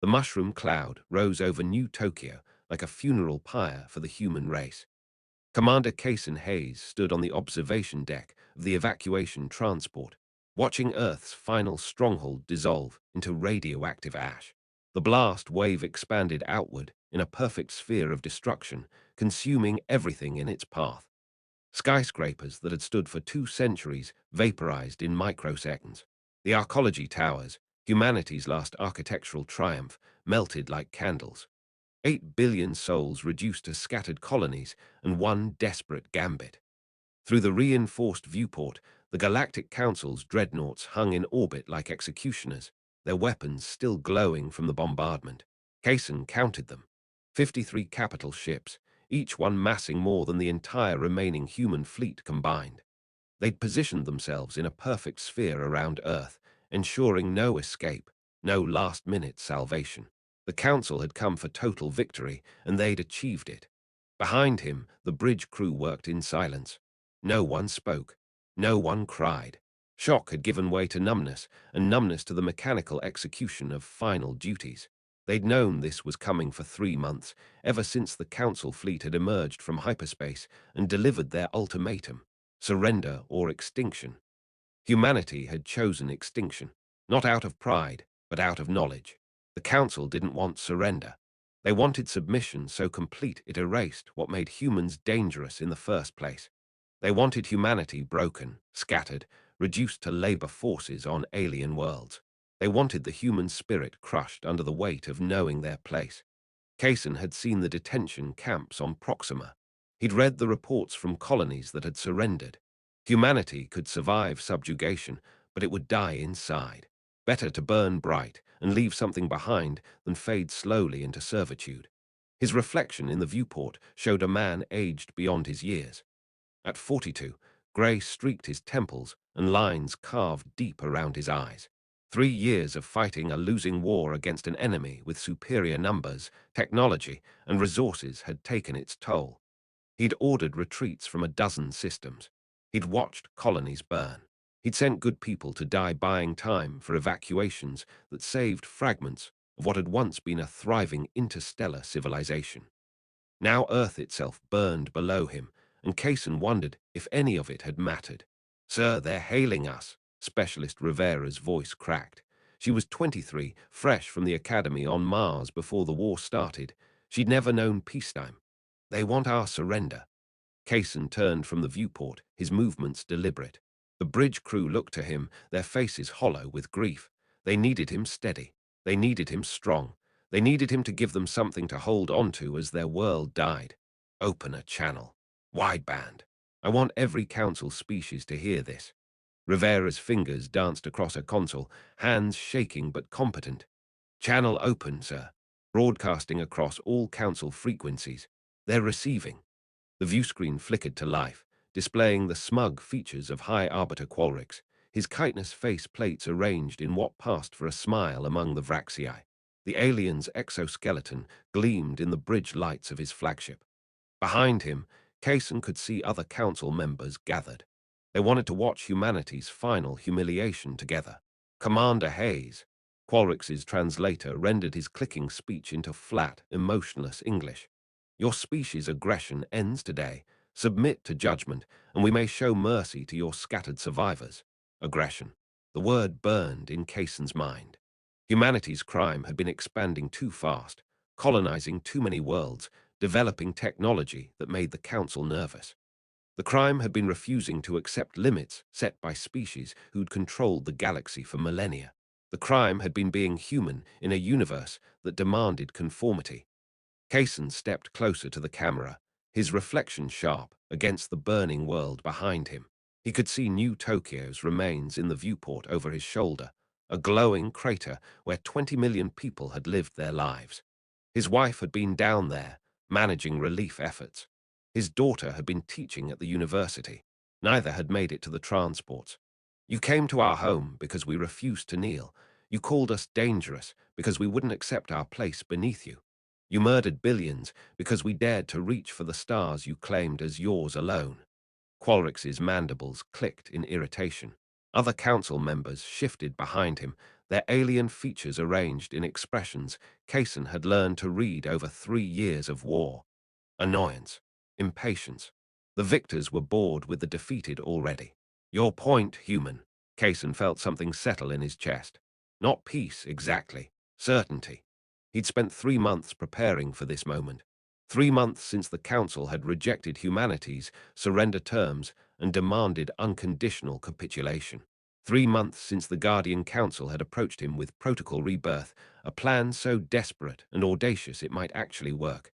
The mushroom cloud rose over New Tokyo like a funeral pyre for the human race. Commander Kason Hayes stood on the observation deck of the evacuation transport, watching Earth's final stronghold dissolve into radioactive ash. The blast wave expanded outward in a perfect sphere of destruction, consuming everything in its path. Skyscrapers that had stood for 2 centuries vaporized in microseconds. The arcology towers, humanity's last architectural triumph, melted like candles. 8 billion souls reduced to scattered colonies and one desperate gambit. Through the reinforced viewport, the Galactic Council's dreadnoughts hung in orbit like executioners, their weapons still glowing from the bombardment. Kaysen counted them. 53 capital ships, each one massing more than the entire remaining human fleet combined. They'd positioned themselves in a perfect sphere around Earth, ensuring no escape, no last-minute salvation. The Council had come for total victory, and they'd achieved it. Behind him, the bridge crew worked in silence. No one spoke. No one cried. Shock had given way to numbness, and numbness to the mechanical execution of final duties. They'd known this was coming for 3 months, ever since the Council fleet had emerged from hyperspace and delivered their ultimatum: surrender or extinction. Humanity had chosen extinction, not out of pride, but out of knowledge. The Council didn't want surrender. They wanted submission so complete it erased what made humans dangerous in the first place. They wanted humanity broken, scattered, reduced to labor forces on alien worlds. They wanted the human spirit crushed under the weight of knowing their place. Kaysen had seen the detention camps on Proxima. He'd read the reports from colonies that had surrendered. Humanity could survive subjugation, but it would die inside. Better to burn bright and leave something behind than fade slowly into servitude. His reflection in the viewport showed a man aged beyond his years. At 42, grey streaked his temples and lines carved deep around his eyes. 3 years of fighting a losing war against an enemy with superior numbers, technology, and resources had taken its toll. He'd ordered retreats from a dozen systems. He'd watched colonies burn. He'd sent good people to die buying time for evacuations that saved fragments of what had once been a thriving interstellar civilization. Now Earth itself burned below him, and Kaysen wondered if any of it had mattered. "Sir, they're hailing us," Specialist Rivera's voice cracked. She was 23, fresh from the academy on Mars before the war started. She'd never known peacetime. "They want our surrender." Kaysen turned from the viewport, his movements deliberate. The bridge crew looked to him, their faces hollow with grief. They needed him steady. They needed him strong. They needed him to give them something to hold onto as their world died. "Open a channel. Wideband. I want every council species to hear this." Rivera's fingers danced across a console, hands shaking but competent. "Channel open, sir. Broadcasting across all council frequencies. They're receiving." The viewscreen flickered to life, displaying the smug features of High Arbiter Qualrix, his chitinous face plates arranged in what passed for a smile among the Vraxii. The alien's exoskeleton gleamed in the bridge lights of his flagship. Behind him, Kaysen could see other council members gathered. They wanted to watch humanity's final humiliation together. Commander Hayes, Qualrix's translator, rendered his clicking speech into flat, emotionless English. "Your species' aggression ends today. Submit to judgment, and we may show mercy to your scattered survivors." Aggression. The word burned in Kaysen's mind. Humanity's crime had been expanding too fast, colonizing too many worlds, developing technology that made the Council nervous. The crime had been refusing to accept limits set by species who'd controlled the galaxy for millennia. The crime had been being human in a universe that demanded conformity. Kaysen stepped closer to the camera, his reflection sharp against the burning world behind him. He could see New Tokyo's remains in the viewport over his shoulder, a glowing crater where 20 million people had lived their lives. His wife had been down there, managing relief efforts. His daughter had been teaching at the university. Neither had made it to the transports. "You came to our home because we refused to kneel. You called us dangerous because we wouldn't accept our place beneath you. You murdered billions because we dared to reach for the stars you claimed as yours alone." Qualrix's mandibles clicked in irritation. Other council members shifted behind him, their alien features arranged in expressions Kaysen had learned to read over 3 years of war. Annoyance, impatience. The victors were bored with the defeated already. Your point, human. Kaysen felt something settle in his chest. Not peace, exactly. Certainty. He'd spent 3 months preparing for this moment. 3 months since the Council had rejected humanity's surrender terms and demanded unconditional capitulation. 3 months since the Guardian Council had approached him with Protocol Rebirth, a plan so desperate and audacious it might actually work.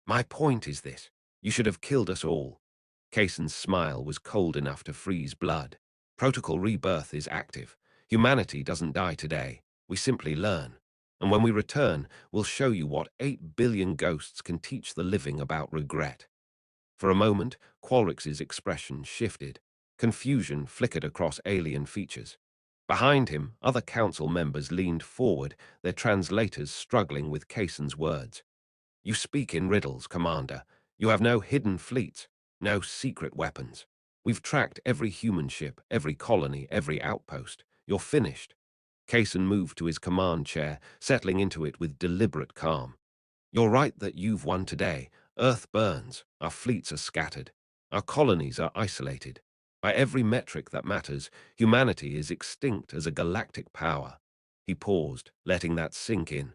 My point is this. You should have killed us all. Kaysen's smile was cold enough to freeze blood. Protocol Rebirth is active. Humanity doesn't die today. We simply learn. And when we return, we'll show you what 8 billion ghosts can teach the living about regret. For a moment, Qualrix's expression shifted. Confusion flickered across alien features. Behind him, other council members leaned forward, their translators struggling with Kaysen's words. You speak in riddles, Commander. You have no hidden fleets, no secret weapons. We've tracked every human ship, every colony, every outpost. You're finished. Kaysen moved to his command chair, settling into it with deliberate calm. You're right that you've won today. Earth burns. Our fleets are scattered. Our colonies are isolated. By every metric that matters, humanity is extinct as a galactic power. He paused, letting that sink in.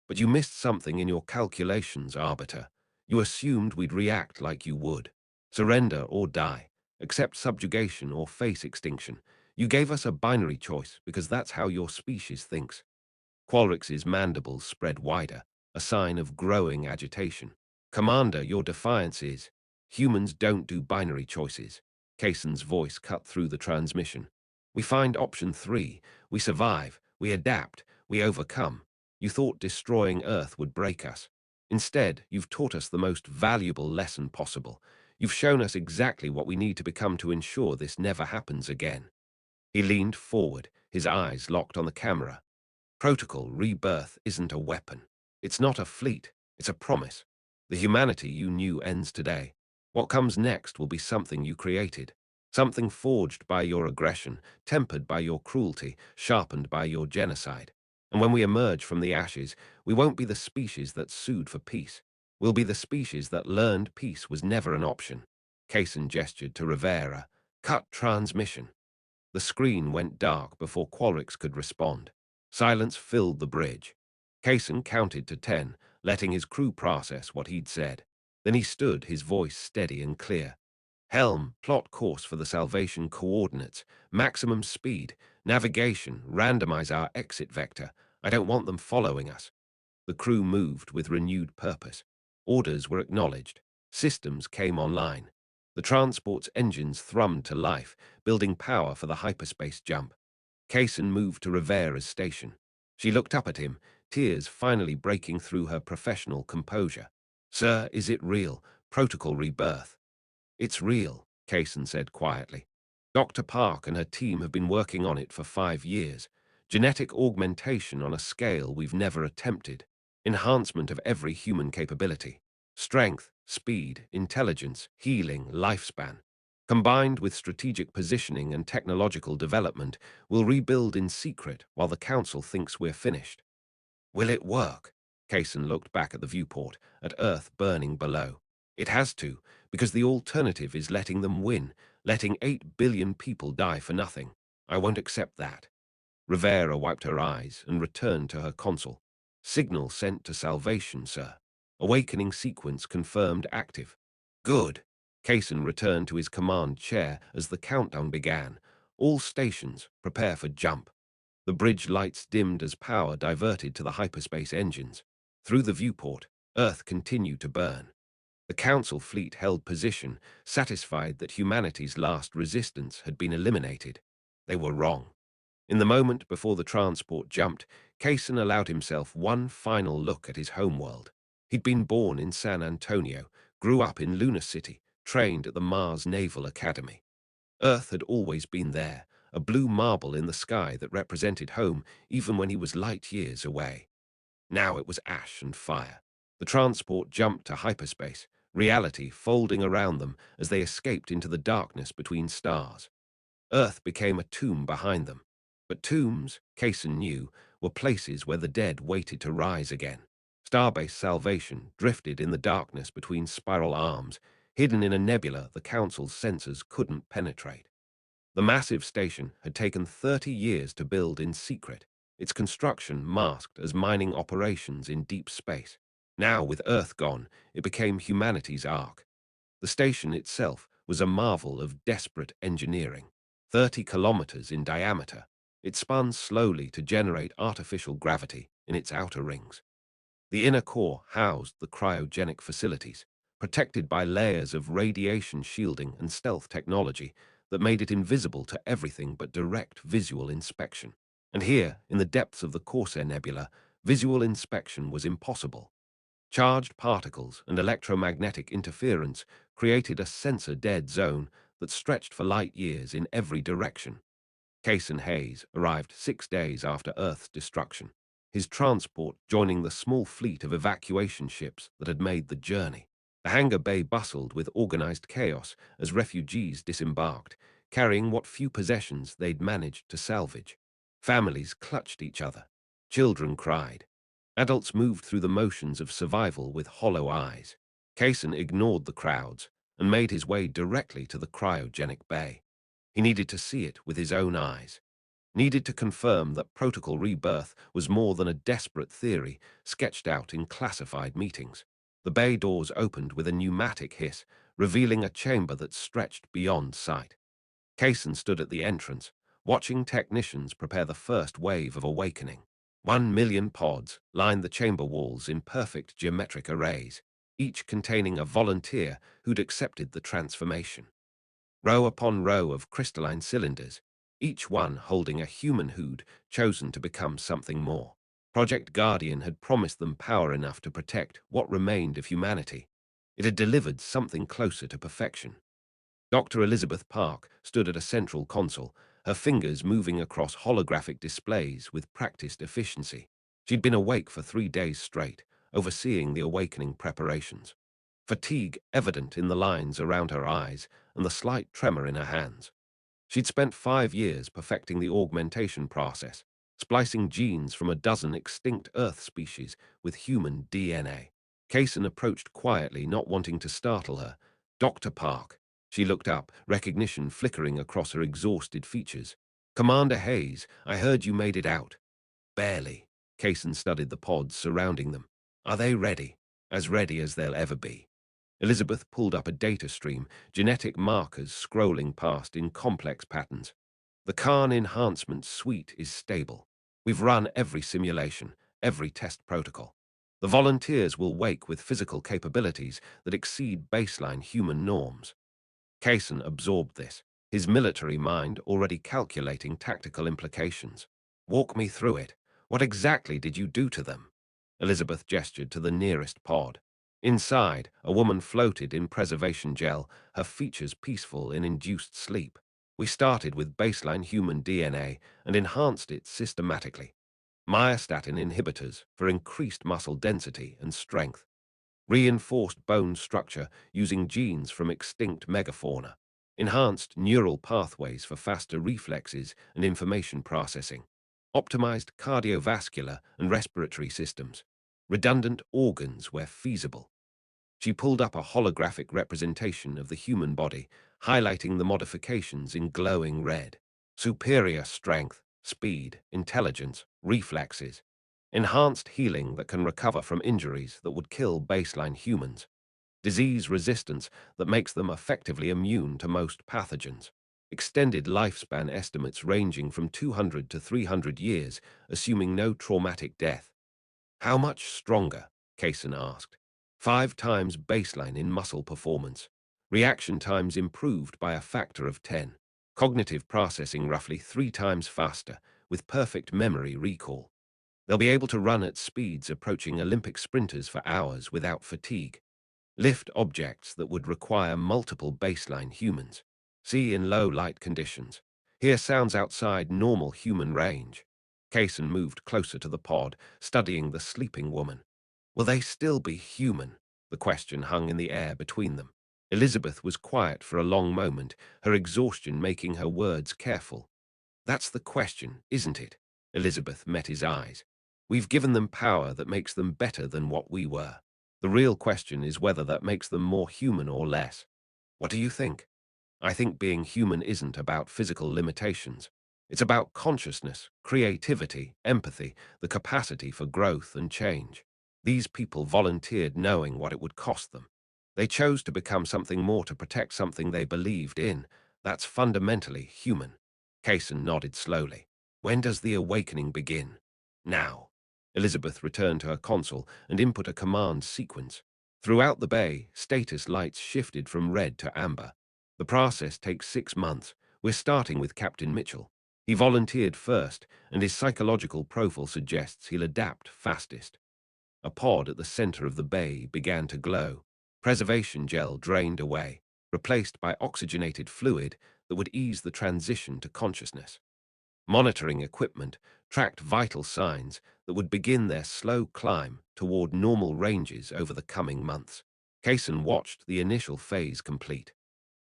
But you missed something in your calculations, Arbiter. You assumed we'd react like you would. Surrender or die. Accept subjugation or face extinction. You gave us a binary choice because that's how your species thinks. Qualrix's mandibles spread wider, a sign of growing agitation. Commander, your defiance is, humans don't do binary choices. Kaysen's voice cut through the transmission. We find option 3. We survive. We adapt. We overcome. You thought destroying Earth would break us. Instead, you've taught us the most valuable lesson possible. You've shown us exactly what we need to become to ensure this never happens again. He leaned forward, his eyes locked on the camera. Protocol Rebirth isn't a weapon. It's not a fleet. It's a promise. The humanity you knew ends today. What comes next will be something you created. Something forged by your aggression, tempered by your cruelty, sharpened by your genocide. And when we emerge from the ashes, we won't be the species that sued for peace. We'll be the species that learned peace was never an option. Kaysen gestured to Rivera. Cut transmission. The screen went dark before Qualrix could respond. Silence filled the bridge. Kaysen counted to 10, letting his crew process what he'd said. Then he stood, his voice steady and clear. Helm, plot course for the Salvation coordinates, maximum speed, navigation, randomize our exit vector. I don't want them following us. The crew moved with renewed purpose. Orders were acknowledged. Systems came online. The transport's engines thrummed to life, building power for the hyperspace jump. Kaysen moved to Rivera's station. She looked up at him, tears finally breaking through her professional composure. Sir, is it real? Protocol Rebirth. It's real, Kaysen said quietly. Dr. Park and her team have been working on it for 5 years. Genetic augmentation on a scale we've never attempted. Enhancement of every human capability. Strength, speed, intelligence, healing, lifespan. Combined with strategic positioning and technological development, we'll rebuild in secret while the Council thinks we're finished. Will it work? Kaysen looked back at the viewport, at Earth burning below. It has to, because the alternative is letting them win, letting 8 billion people die for nothing. I won't accept that. Rivera wiped her eyes and returned to her console. Signal sent to Salvation, sir. Awakening sequence confirmed active. Good. Kaysen returned to his command chair as the countdown began. All stations, prepare for jump. The bridge lights dimmed as power diverted to the hyperspace engines. Through the viewport, Earth continued to burn. The Council fleet held position, satisfied that humanity's last resistance had been eliminated. They were wrong. In the moment before the transport jumped, Kaysen allowed himself one final look at his homeworld. He'd been born in San Antonio, grew up in Lunar City, trained at the Mars Naval Academy. Earth had always been there, a blue marble in the sky that represented home even when he was light years away. Now it was ash and fire. The transport jumped to hyperspace, reality folding around them as they escaped into the darkness between stars. Earth became a tomb behind them. But tombs, Kaysen knew, were places where the dead waited to rise again. Starbase Salvation drifted in the darkness between spiral arms, hidden in a nebula the Council's sensors couldn't penetrate. The massive station had taken 30 years to build in secret, its construction masked as mining operations in deep space. Now, with Earth gone, it became humanity's ark. The station itself was a marvel of desperate engineering. 30 kilometers in diameter, it spun slowly to generate artificial gravity in its outer rings. The inner core housed the cryogenic facilities, protected by layers of radiation shielding and stealth technology that made it invisible to everything but direct visual inspection. And here, in the depths of the Corsair Nebula, visual inspection was impossible. Charged particles and electromagnetic interference created a sensor-dead zone that stretched for light years in every direction. Kaysen Hayes arrived 6 days after Earth's destruction, his transport joining the small fleet of evacuation ships that had made the journey. The hangar bay bustled with organized chaos as refugees disembarked, carrying what few possessions they'd managed to salvage. Families clutched each other. Children cried. Adults moved through the motions of survival with hollow eyes. Kaysen ignored the crowds and made his way directly to the cryogenic bay. He needed to see it with his own eyes, needed to confirm that protocol rebirth was more than a desperate theory sketched out in classified meetings. The bay doors opened with a pneumatic hiss, revealing a chamber that stretched beyond sight. Kaysen stood at the entrance, watching technicians prepare the first wave of awakening. 1 million pods lined the chamber walls in perfect geometric arrays, each containing a volunteer who'd accepted the transformation. Row upon row of crystalline cylinders, each one holding a human who'd chosen to become something more. Project Guardian had promised them power enough to protect what remained of humanity. It had delivered something closer to perfection. Dr. Elizabeth Park stood at a central console, her fingers moving across holographic displays with practiced efficiency. She'd been awake for 3 days straight, overseeing the awakening preparations. Fatigue evident in the lines around her eyes and the slight tremor in her hands. She'd spent 5 years perfecting the augmentation process, splicing genes from a dozen extinct Earth species with human DNA. Kaysen approached quietly, not wanting to startle her. Dr. Park. She looked up, recognition flickering across her exhausted features. Commander Hayes, I heard you made it out. Barely. Kaysen studied the pods surrounding them. Are they ready? As ready as they'll ever be. Elizabeth pulled up a data stream, genetic markers scrolling past in complex patterns. The Khan enhancement suite is stable. We've run every simulation, every test protocol. The volunteers will wake with physical capabilities that exceed baseline human norms. Kaysen absorbed this, his military mind already calculating tactical implications. Walk me through it. What exactly did you do to them? Elizabeth gestured to the nearest pod. Inside, a woman floated in preservation gel, her features peaceful in induced sleep. We started with baseline human DNA and enhanced it systematically. Myostatin inhibitors for increased muscle density and strength. Reinforced bone structure using genes from extinct megafauna. Enhanced neural pathways for faster reflexes and information processing. Optimized cardiovascular and respiratory systems. Redundant organs where feasible. She pulled up a holographic representation of the human body, highlighting the modifications in glowing red. Superior strength, speed, intelligence, reflexes. Enhanced healing that can recover from injuries that would kill baseline humans. Disease resistance that makes them effectively immune to most pathogens. Extended lifespan estimates ranging from 200 to 300 years, assuming no traumatic death. How much stronger? Kaysen asked. 5 times baseline in muscle performance. Reaction times improved by a factor of 10. Cognitive processing roughly 3 times faster, with perfect memory recall. They'll be able to run at speeds approaching Olympic sprinters for hours without fatigue. Lift objects that would require multiple baseline humans. See in low light conditions. Hear sounds outside normal human range. Kaysen moved closer to the pod, studying the sleeping woman. Will they still be human? The question hung in the air between them. Elizabeth was quiet for a long moment, her exhaustion making her words careful. That's the question, isn't it? Elizabeth met his eyes. We've given them power that makes them better than what we were. The real question is whether that makes them more human or less. What do you think? I think being human isn't about physical limitations. It's about consciousness, creativity, empathy, the capacity for growth and change. These people volunteered knowing what it would cost them. They chose to become something more to protect something they believed in. That's fundamentally human. Kaysen nodded slowly. When does the awakening begin? Now. Elizabeth returned to her console and input a command sequence. Throughout the bay, status lights shifted from red to amber. The process takes 6 months. We're starting with Captain Mitchell. He volunteered first, and his psychological profile suggests he'll adapt fastest. A pod at the center of the bay began to glow. Preservation gel drained away, replaced by oxygenated fluid that would ease the transition to consciousness. Monitoring equipment tracked vital signs that would begin their slow climb toward normal ranges over the coming months. Kaysen watched the initial phase complete.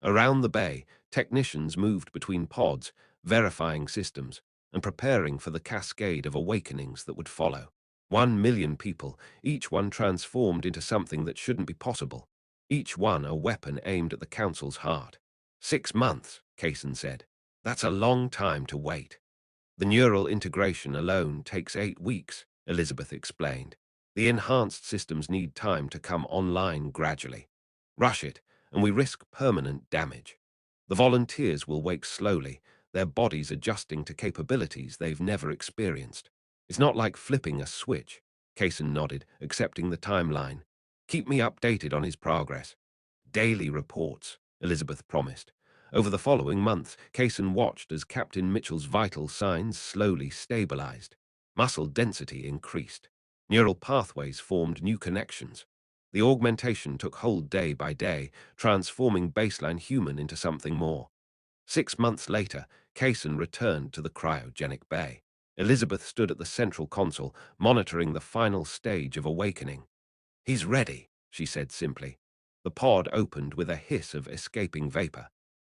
Around the bay, technicians moved between pods, verifying systems, and preparing for the cascade of awakenings that would follow. 1 million people, each one transformed into something that shouldn't be possible. Each one a weapon aimed at the Council's heart. 6 months, Kaysen said. That's a long time to wait. The neural integration alone takes 8 weeks, Elizabeth explained. The enhanced systems need time to come online gradually. Rush it, and we risk permanent damage. The volunteers will wake slowly, their bodies adjusting to capabilities they've never experienced. It's not like flipping a switch. Kaysen nodded, accepting the timeline. Keep me updated on his progress. Daily reports, Elizabeth promised. Over the following months, Kaysen watched as Captain Mitchell's vital signs slowly stabilized. Muscle density increased. Neural pathways formed new connections. The augmentation took hold day by day, transforming baseline human into something more. 6 months later, Kaysen returned to the cryogenic bay. Elizabeth stood at the central console, monitoring the final stage of awakening. He's ready, she said simply. The pod opened with a hiss of escaping vapor.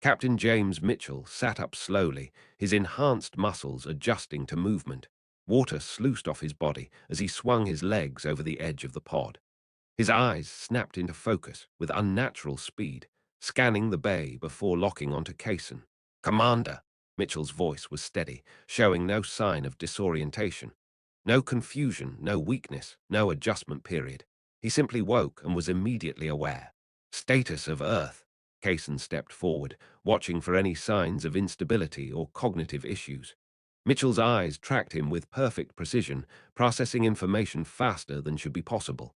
Captain James Mitchell sat up slowly, his enhanced muscles adjusting to movement. Water sluiced off his body as he swung his legs over the edge of the pod. His eyes snapped into focus with unnatural speed, scanning the bay before locking onto Kaysen. Commander! Mitchell's voice was steady, showing no sign of disorientation. No confusion, no weakness, no adjustment period. He simply woke and was immediately aware. Status of Earth. Kaysen stepped forward, watching for any signs of instability or cognitive issues. Mitchell's eyes tracked him with perfect precision, processing information faster than should be possible.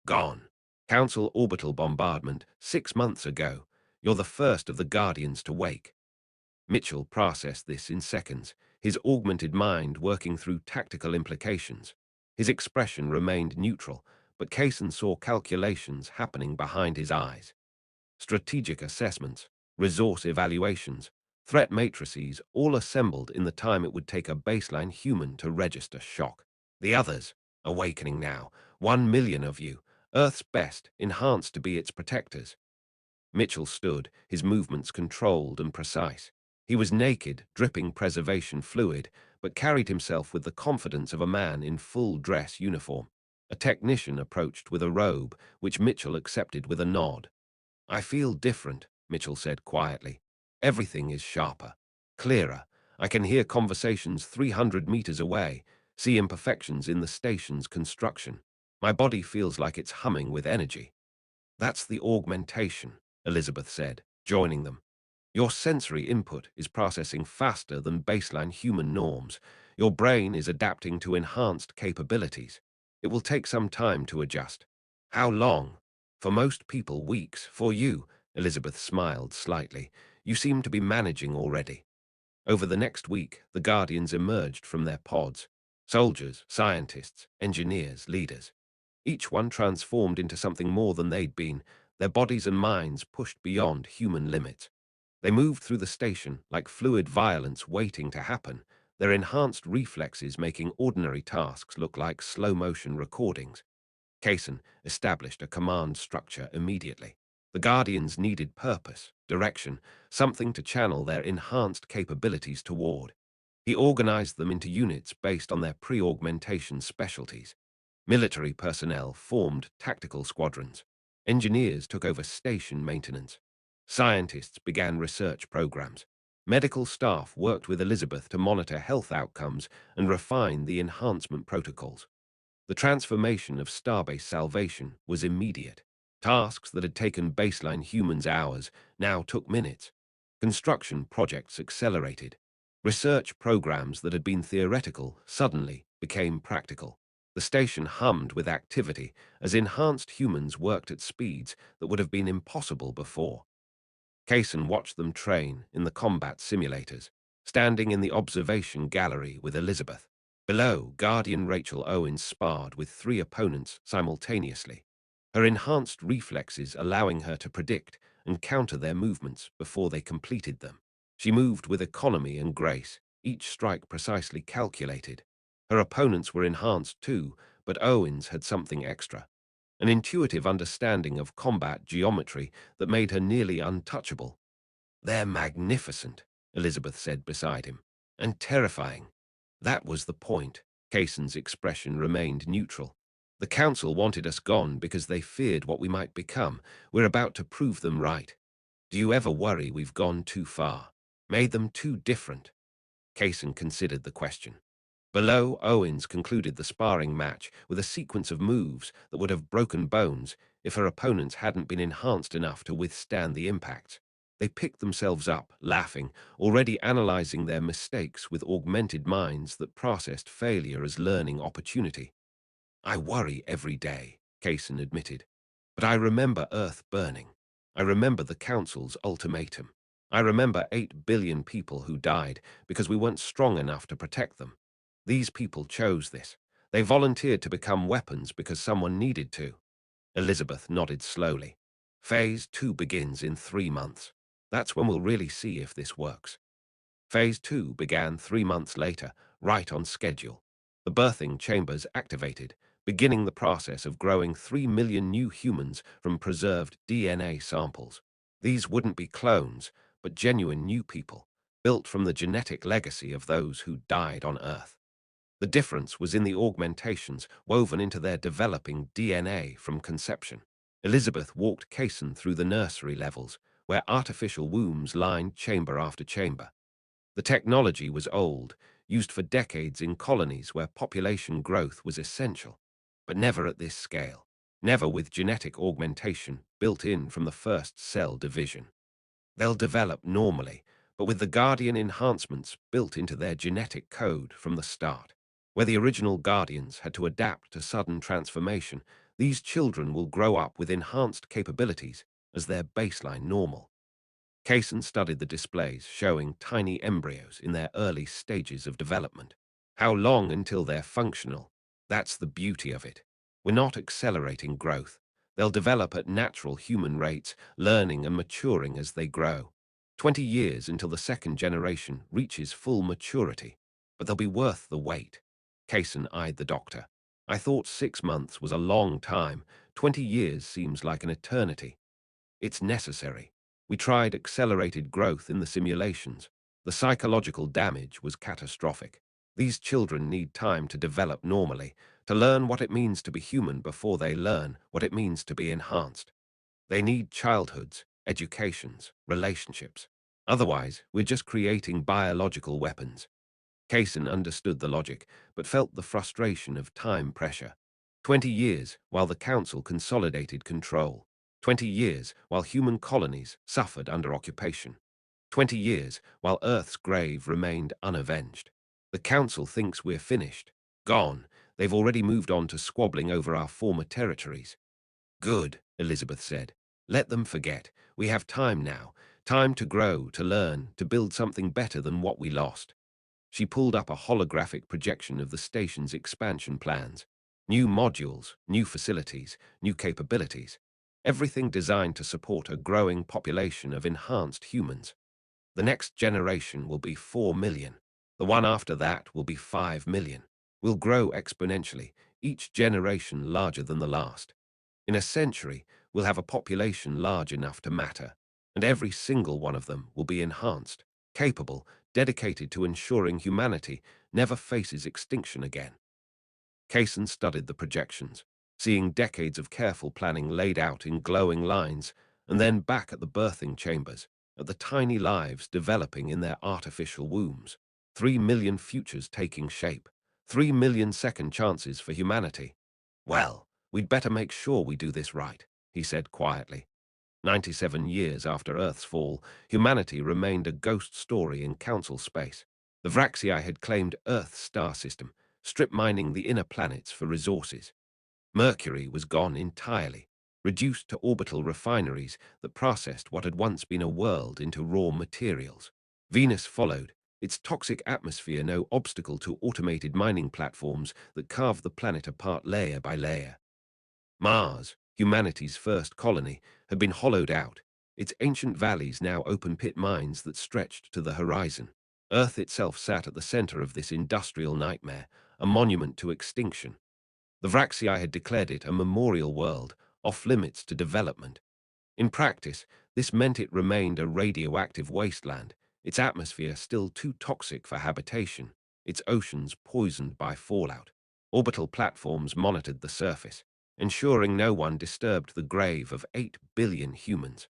Gone. Council orbital bombardment 6 months ago. You're the first of the Guardians to wake. Mitchell processed this in seconds, his augmented mind working through tactical implications. His expression remained neutral, but Kaysen saw calculations happening behind his eyes. Strategic assessments, resource evaluations, threat matrices all assembled in the time it would take a baseline human to register shock. The others, awakening now, 1 million of you, Earth's best, enhanced to be its protectors. Mitchell stood, his movements controlled and precise. He was naked, dripping preservation fluid, but carried himself with the confidence of a man in full dress uniform. A technician approached with a robe, which Mitchell accepted with a nod. I feel different, Mitchell said quietly. Everything is sharper, clearer. I can hear conversations 300 meters away, see imperfections in the station's construction. My body feels like it's humming with energy. That's the augmentation, Elizabeth said, joining them. Your sensory input is processing faster than baseline human norms. Your brain is adapting to enhanced capabilities. It will take some time to adjust. How long? For most people, weeks. For you, Elizabeth smiled slightly. You seem to be managing already. Over the next week, the Guardians emerged from their pods. Soldiers, scientists, engineers, leaders. Each one transformed into something more than they'd been, their bodies and minds pushed beyond human limits. They moved through the station like fluid violence waiting to happen, their enhanced reflexes making ordinary tasks look like slow-motion recordings. Kaysen established a command structure immediately. The Guardians needed purpose, direction, something to channel their enhanced capabilities toward. He organized them into units based on their pre-augmentation specialties. Military personnel formed tactical squadrons. Engineers took over station maintenance. Scientists began research programs. Medical staff worked with Elizabeth to monitor health outcomes and refine the enhancement protocols. The transformation of Starbase Salvation was immediate. Tasks that had taken baseline humans hours now took minutes. Construction projects accelerated. Research programs that had been theoretical suddenly became practical. The station hummed with activity as enhanced humans worked at speeds that would have been impossible before. Kaysen watched them train in the combat simulators, standing in the observation gallery with Elizabeth. Below, Guardian Rachel Owens sparred with 3 opponents simultaneously, her enhanced reflexes allowing her to predict and counter their movements before they completed them. She moved with economy and grace, each strike precisely calculated. Her opponents were enhanced too, but Owens had something extra, an intuitive understanding of combat geometry that made her nearly untouchable. "They're magnificent," Elizabeth said beside him, "and terrifying." That was the point. Kaysen's expression remained neutral. "The council wanted us gone because they feared what we might become. We're about to prove them right. Do you ever worry we've gone too far? Made them too different?" Kaysen considered the question. Below, Owens concluded the sparring match with a sequence of moves that would have broken bones if her opponents hadn't been enhanced enough to withstand the impacts. They picked themselves up, laughing, already analyzing their mistakes with augmented minds that processed failure as learning opportunity. "I worry every day," Kaysen admitted. "But I remember Earth burning. I remember the Council's ultimatum. I remember 8 billion people who died because we weren't strong enough to protect them. These people chose this. They volunteered to become weapons because someone needed to." Elizabeth nodded slowly. "Phase 2 begins in 3 months. That's when we'll really see if this works." Phase 2 began 3 months later, right on schedule. The birthing chambers activated, beginning the process of growing 3 million new humans from preserved DNA samples. These wouldn't be clones, but genuine new people, built from the genetic legacy of those who died on Earth. The difference was in the augmentations woven into their developing DNA from conception. Elizabeth walked Kaysen through the nursery levels, where artificial wombs lined chamber after chamber. The technology was old, used for decades in colonies where population growth was essential, but never at this scale, never with genetic augmentation built in from the first cell division. They'll develop normally, but with the Guardian enhancements built into their genetic code from the start. Where the original Guardians had to adapt to sudden transformation, these children will grow up with enhanced capabilities as their baseline normal. Kaysen studied the displays showing tiny embryos in their early stages of development. How long until they're functional? That's the beauty of it. We're not accelerating growth. They'll develop at natural human rates, learning and maturing as they grow. 20 years until the second generation reaches full maturity. But they'll be worth the wait. Kaysen eyed the doctor. "I thought 6 months was a long time. 20 years seems like an eternity." "It's necessary. We tried accelerated growth in the simulations. The psychological damage was catastrophic. These children need time to develop normally, to learn what it means to be human before they learn what it means to be enhanced. They need childhoods, educations, relationships. Otherwise, we're just creating biological weapons." Kaysen understood the logic, but felt the frustration of time pressure. 20 years while the Council consolidated control. 20 years while human colonies suffered under occupation. 20 years while Earth's grave remained unavenged. The Council thinks we're finished. Gone. They've already moved on to squabbling over our former territories. "Good," Elizabeth said. "Let them forget. We have time now. Time to grow, to learn, to build something better than what we lost." She pulled up a holographic projection of the station's expansion plans. New modules, new facilities, new capabilities. Everything designed to support a growing population of enhanced humans. The next generation will be 4 million. The one after that will be 5 million. We'll grow exponentially, each generation larger than the last. In a century, we'll have a population large enough to matter, and every single one of them will be enhanced, capable, dedicated to ensuring humanity never faces extinction again. Kaysen studied the projections, seeing decades of careful planning laid out in glowing lines, and then back at the birthing chambers, at the tiny lives developing in their artificial wombs. 3 million futures taking shape, 3 million second chances for humanity. Well, we'd better make sure we do this right, he said quietly. 97 years after Earth's fall, humanity remained a ghost story in Council space. The Vraxii had claimed Earth's star system, strip mining the inner planets for resources. Mercury was gone entirely, reduced to orbital refineries that processed what had once been a world into raw materials. Venus followed, its toxic atmosphere no obstacle to automated mining platforms that carved the planet apart layer by layer. Mars, humanity's first colony, had been hollowed out, its ancient valleys now open-pit mines that stretched to the horizon. Earth itself sat at the center of this industrial nightmare, a monument to extinction. The Vraxii had declared it a memorial world, off-limits to development. In practice, this meant it remained a radioactive wasteland, its atmosphere still too toxic for habitation, its oceans poisoned by fallout. Orbital platforms monitored the surface, ensuring no one disturbed the grave of 8 billion humans.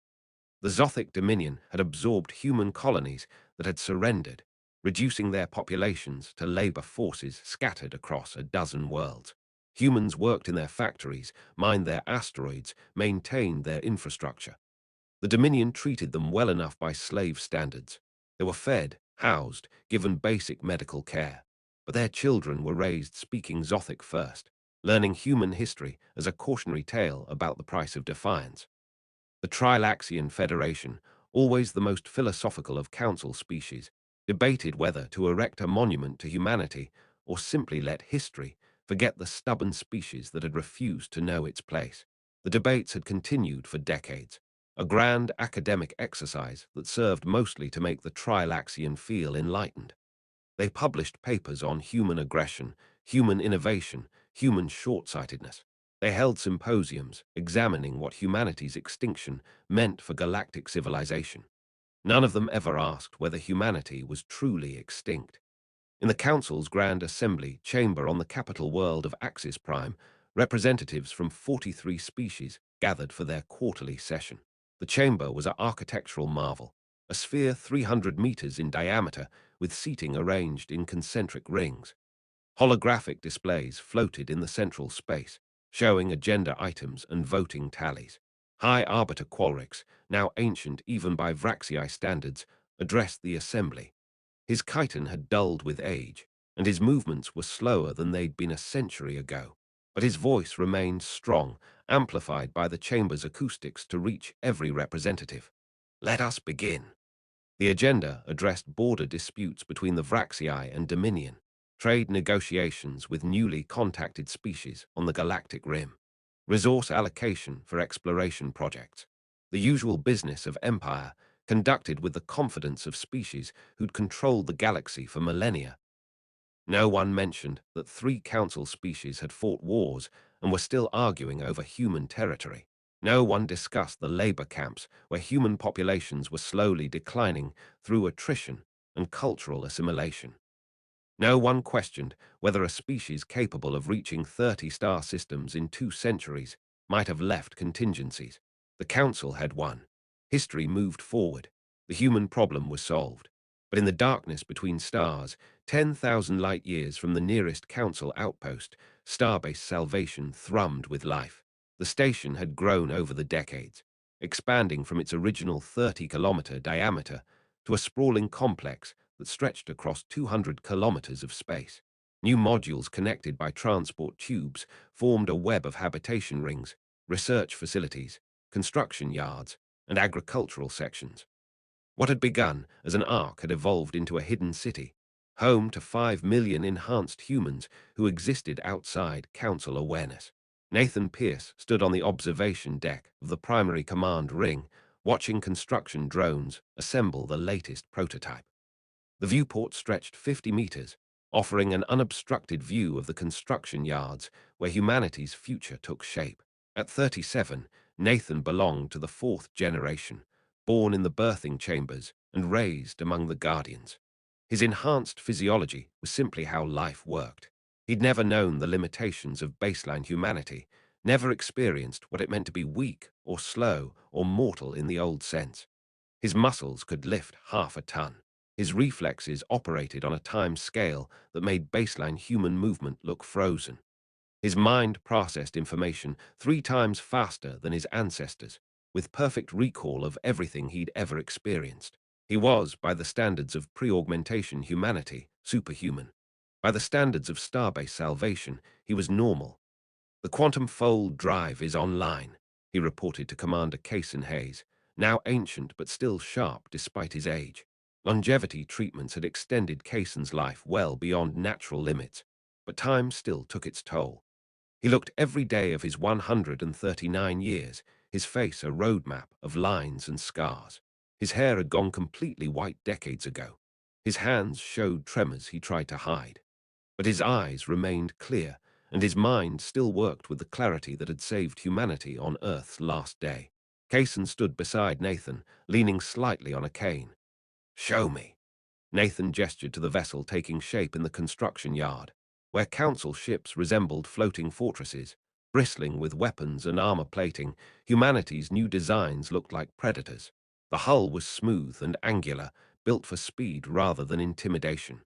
The Zothic Dominion had absorbed human colonies that had surrendered, reducing their populations to labor forces scattered across a dozen worlds. Humans worked in their factories, mined their asteroids, maintained their infrastructure. The Dominion treated them well enough by slave standards. They were fed, housed, given basic medical care. But their children were raised speaking Zothic first, learning human history as a cautionary tale about the price of defiance. The Trilaxian Federation, always the most philosophical of council species, debated whether to erect a monument to humanity or simply let history forget the stubborn species that had refused to know its place. The debates had continued for decades, a grand academic exercise that served mostly to make the Trilaxian feel enlightened. They published papers on human aggression, human innovation, human short-sightedness. They held symposiums examining what humanity's extinction meant for galactic civilization. None of them ever asked whether humanity was truly extinct. In the Council's Grand Assembly chamber on the capital world of Axis Prime, representatives from 43 species gathered for their quarterly session. The chamber was an architectural marvel, a sphere 300 meters in diameter with seating arranged in concentric rings. Holographic displays floated in the central space, showing agenda items and voting tallies. High Arbiter Qualrix, now ancient even by Vraxii standards, addressed the assembly. His chitin had dulled with age, and his movements were slower than they'd been a century ago. But his voice remained strong, amplified by the chamber's acoustics to reach every representative. Let us begin. The agenda addressed border disputes between the Vraxii and Dominion, trade negotiations with newly contacted species on the galactic rim, resource allocation for exploration projects, the usual business of empire conducted with the confidence of species who'd controlled the galaxy for millennia. No one mentioned that 3 council species had fought wars and were still arguing over human territory. No one discussed the labor camps where human populations were slowly declining through attrition and cultural assimilation. No one questioned whether a species capable of reaching 30 star systems in 2 centuries might have left contingencies. The Council had won. History moved forward. The human problem was solved. But in the darkness between stars, 10,000 light-years from the nearest Council outpost, Starbase Salvation thrummed with life. The station had grown over the decades, expanding from its original 30-kilometer diameter to a sprawling complex that stretched across 200 kilometers of space. New modules connected by transport tubes formed a web of habitation rings, research facilities, construction yards, and agricultural sections. What had begun as an ark had evolved into a hidden city, home to 5 million enhanced humans who existed outside council awareness. Nathan Pierce stood on the observation deck of the primary command ring, watching construction drones assemble the latest prototype. The viewport stretched 50 meters, offering an unobstructed view of the construction yards where humanity's future took shape. At 37, Nathan belonged to the 4th generation, born in the birthing chambers and raised among the Guardians. His enhanced physiology was simply how life worked. He'd never known the limitations of baseline humanity, never experienced what it meant to be weak or slow or mortal in the old sense. His muscles could lift half a ton. His reflexes operated on a time scale that made baseline human movement look frozen. His mind processed information 3 times faster than his ancestors, with perfect recall of everything he'd ever experienced. He was, by the standards of pre-augmentation humanity, superhuman. By the standards of starbase salvation, he was normal. "The quantum fold drive is online," he reported to Commander Cason Hayes, now ancient but still sharp despite his age. Longevity treatments had extended Cason's life well beyond natural limits, but time still took its toll. He looked every day of his 139 years, his face a roadmap of lines and scars. His hair had gone completely white decades ago. His hands showed tremors he tried to hide. But his eyes remained clear, and his mind still worked with the clarity that had saved humanity on Earth's last day. Cason stood beside Nathan, leaning slightly on a cane. "Show me." Nathan gestured to the vessel taking shape in the construction yard, where council ships resembled floating fortresses. Bristling with weapons and armor plating, humanity's new designs looked like predators. The hull was smooth and angular, built for speed rather than intimidation.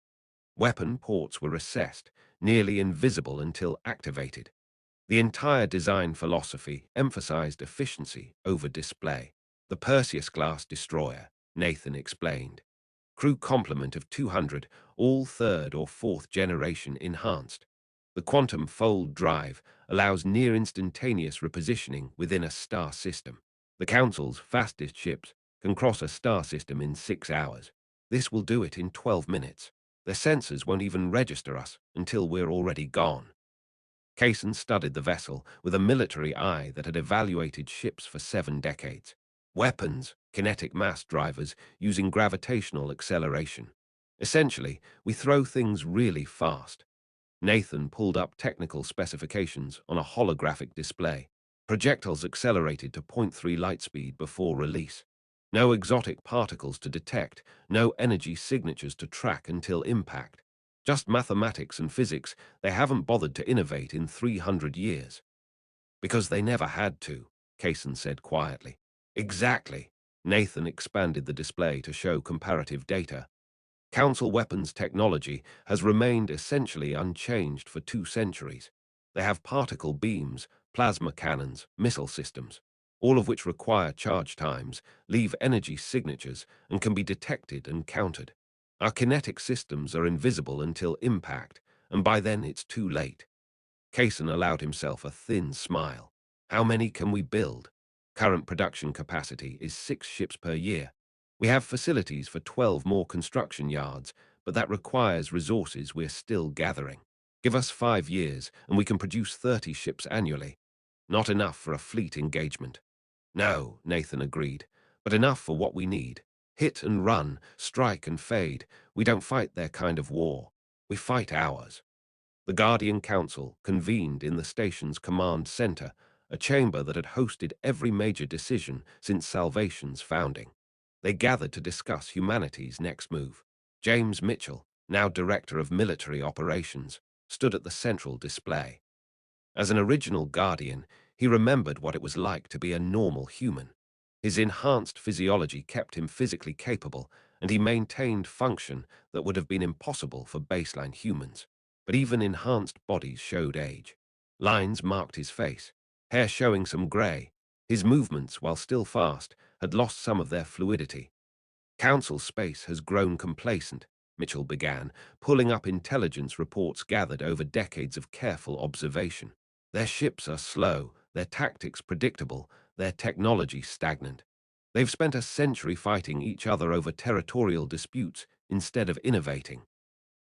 Weapon ports were recessed, nearly invisible until activated. The entire design philosophy emphasized efficiency over display. "The Perseus-class destroyer," Nathan explained. "Crew complement of 200, all third or fourth generation enhanced. The quantum fold drive allows near-instantaneous repositioning within a star system. The Council's fastest ships can cross a star system in 6 hours. This will do it in 12 minutes. Their sensors won't even register us until we're already gone." Cason studied the vessel with a military eye that had evaluated ships for 7 decades. Weapons, kinetic mass drivers using gravitational acceleration. Essentially, we throw things really fast. Nathan pulled up technical specifications on a holographic display. Projectiles accelerated to point 0.3 light speed before release. No exotic particles to detect, no energy signatures to track until impact. Just mathematics and physics they haven't bothered to innovate in 300 years. "Because they never had to," Cason said quietly. "Exactly." Nathan expanded the display to show comparative data. Council weapons technology has remained essentially unchanged for 2 centuries. They have particle beams, plasma cannons, missile systems, all of which require charge times, leave energy signatures, and can be detected and countered. Our kinetic systems are invisible until impact, and by then it's too late. Cason allowed himself a thin smile. "How many can we build?" "Current production capacity is 6 ships per year. We have facilities for 12 more construction yards, but that requires resources we're still gathering. Give us 5 years, and we can produce 30 ships annually. Not enough for a fleet engagement." "No," Nathan agreed, "but enough for what we need. Hit and run, strike and fade. We don't fight their kind of war. We fight ours." The Guardian Council convened in the station's command center, a chamber that had hosted every major decision since Salvation's founding. They gathered to discuss humanity's next move. James Mitchell, now Director of Military Operations, stood at the central display. As an original Guardian, he remembered what it was like to be a normal human. His enhanced physiology kept him physically capable, and he maintained function that would have been impossible for baseline humans. But even enhanced bodies showed age. Lines marked his face, hair showing some gray. His movements, while still fast, had lost some of their fluidity. "Council space has grown complacent," Mitchell began, pulling up intelligence reports gathered over decades of careful observation. "Their ships are slow, their tactics predictable, their technology stagnant. They've spent a century fighting each other over territorial disputes instead of innovating."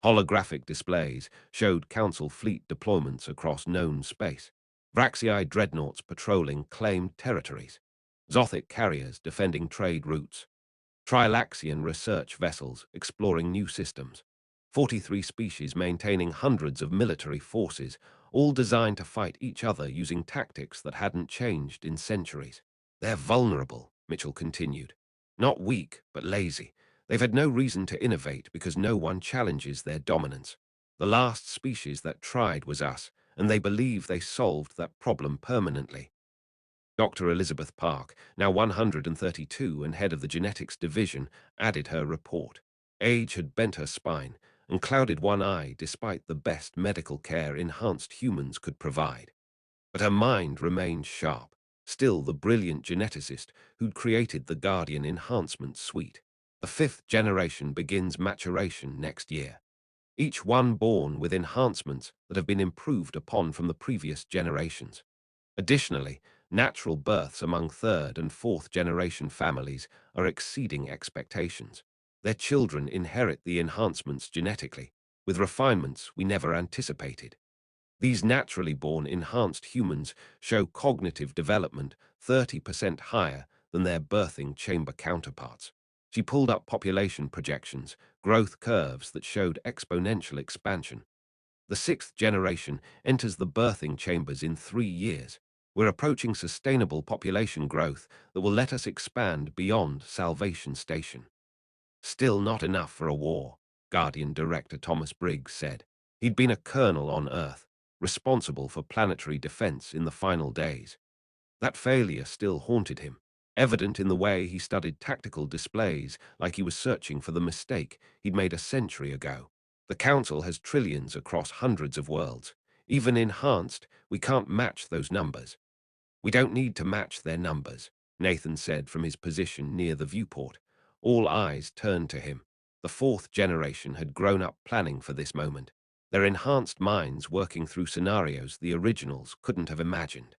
Holographic displays showed Council fleet deployments across known space. Vraxii dreadnoughts patrolling claimed territories. Zothic carriers defending trade routes. Trilaxian research vessels exploring new systems. 43 species maintaining hundreds of military forces, all designed to fight each other using tactics that hadn't changed in centuries. "They're vulnerable," Mitchell continued. "Not weak, but lazy. They've had no reason to innovate because no one challenges their dominance. The last species that tried was us, and they believe they solved that problem permanently. Dr. Elizabeth Park, now 132 and head of the genetics division, added her report. Age had bent her spine and clouded one eye despite the best medical care enhanced humans could provide. But her mind remained sharp, still the brilliant geneticist who'd created the Guardian Enhancement Suite. The fifth generation begins maturation next year, each one born with enhancements that have been improved upon from the previous generations. Additionally, natural births among third and fourth generation families are exceeding expectations. Their children inherit the enhancements genetically, with refinements we never anticipated. These naturally born enhanced humans show cognitive development 30% higher than their birthing chamber counterparts. She pulled up population projections, growth curves that showed exponential expansion. The sixth generation enters the birthing chambers in 3 years. We're approaching sustainable population growth that will let us expand beyond Salvation Station. Still not enough for a war, Guardian Director Thomas Briggs said. He'd been a colonel on Earth, responsible for planetary defense in the final days. That failure still haunted him, evident in the way he studied tactical displays like he was searching for the mistake he'd made a century ago. The Council has trillions across hundreds of worlds. Even enhanced, we can't match those numbers. We don't need to match their numbers, Nathan said from his position near the viewport. All eyes turned to him. The fourth generation had grown up planning for this moment, their enhanced minds working through scenarios the originals couldn't have imagined.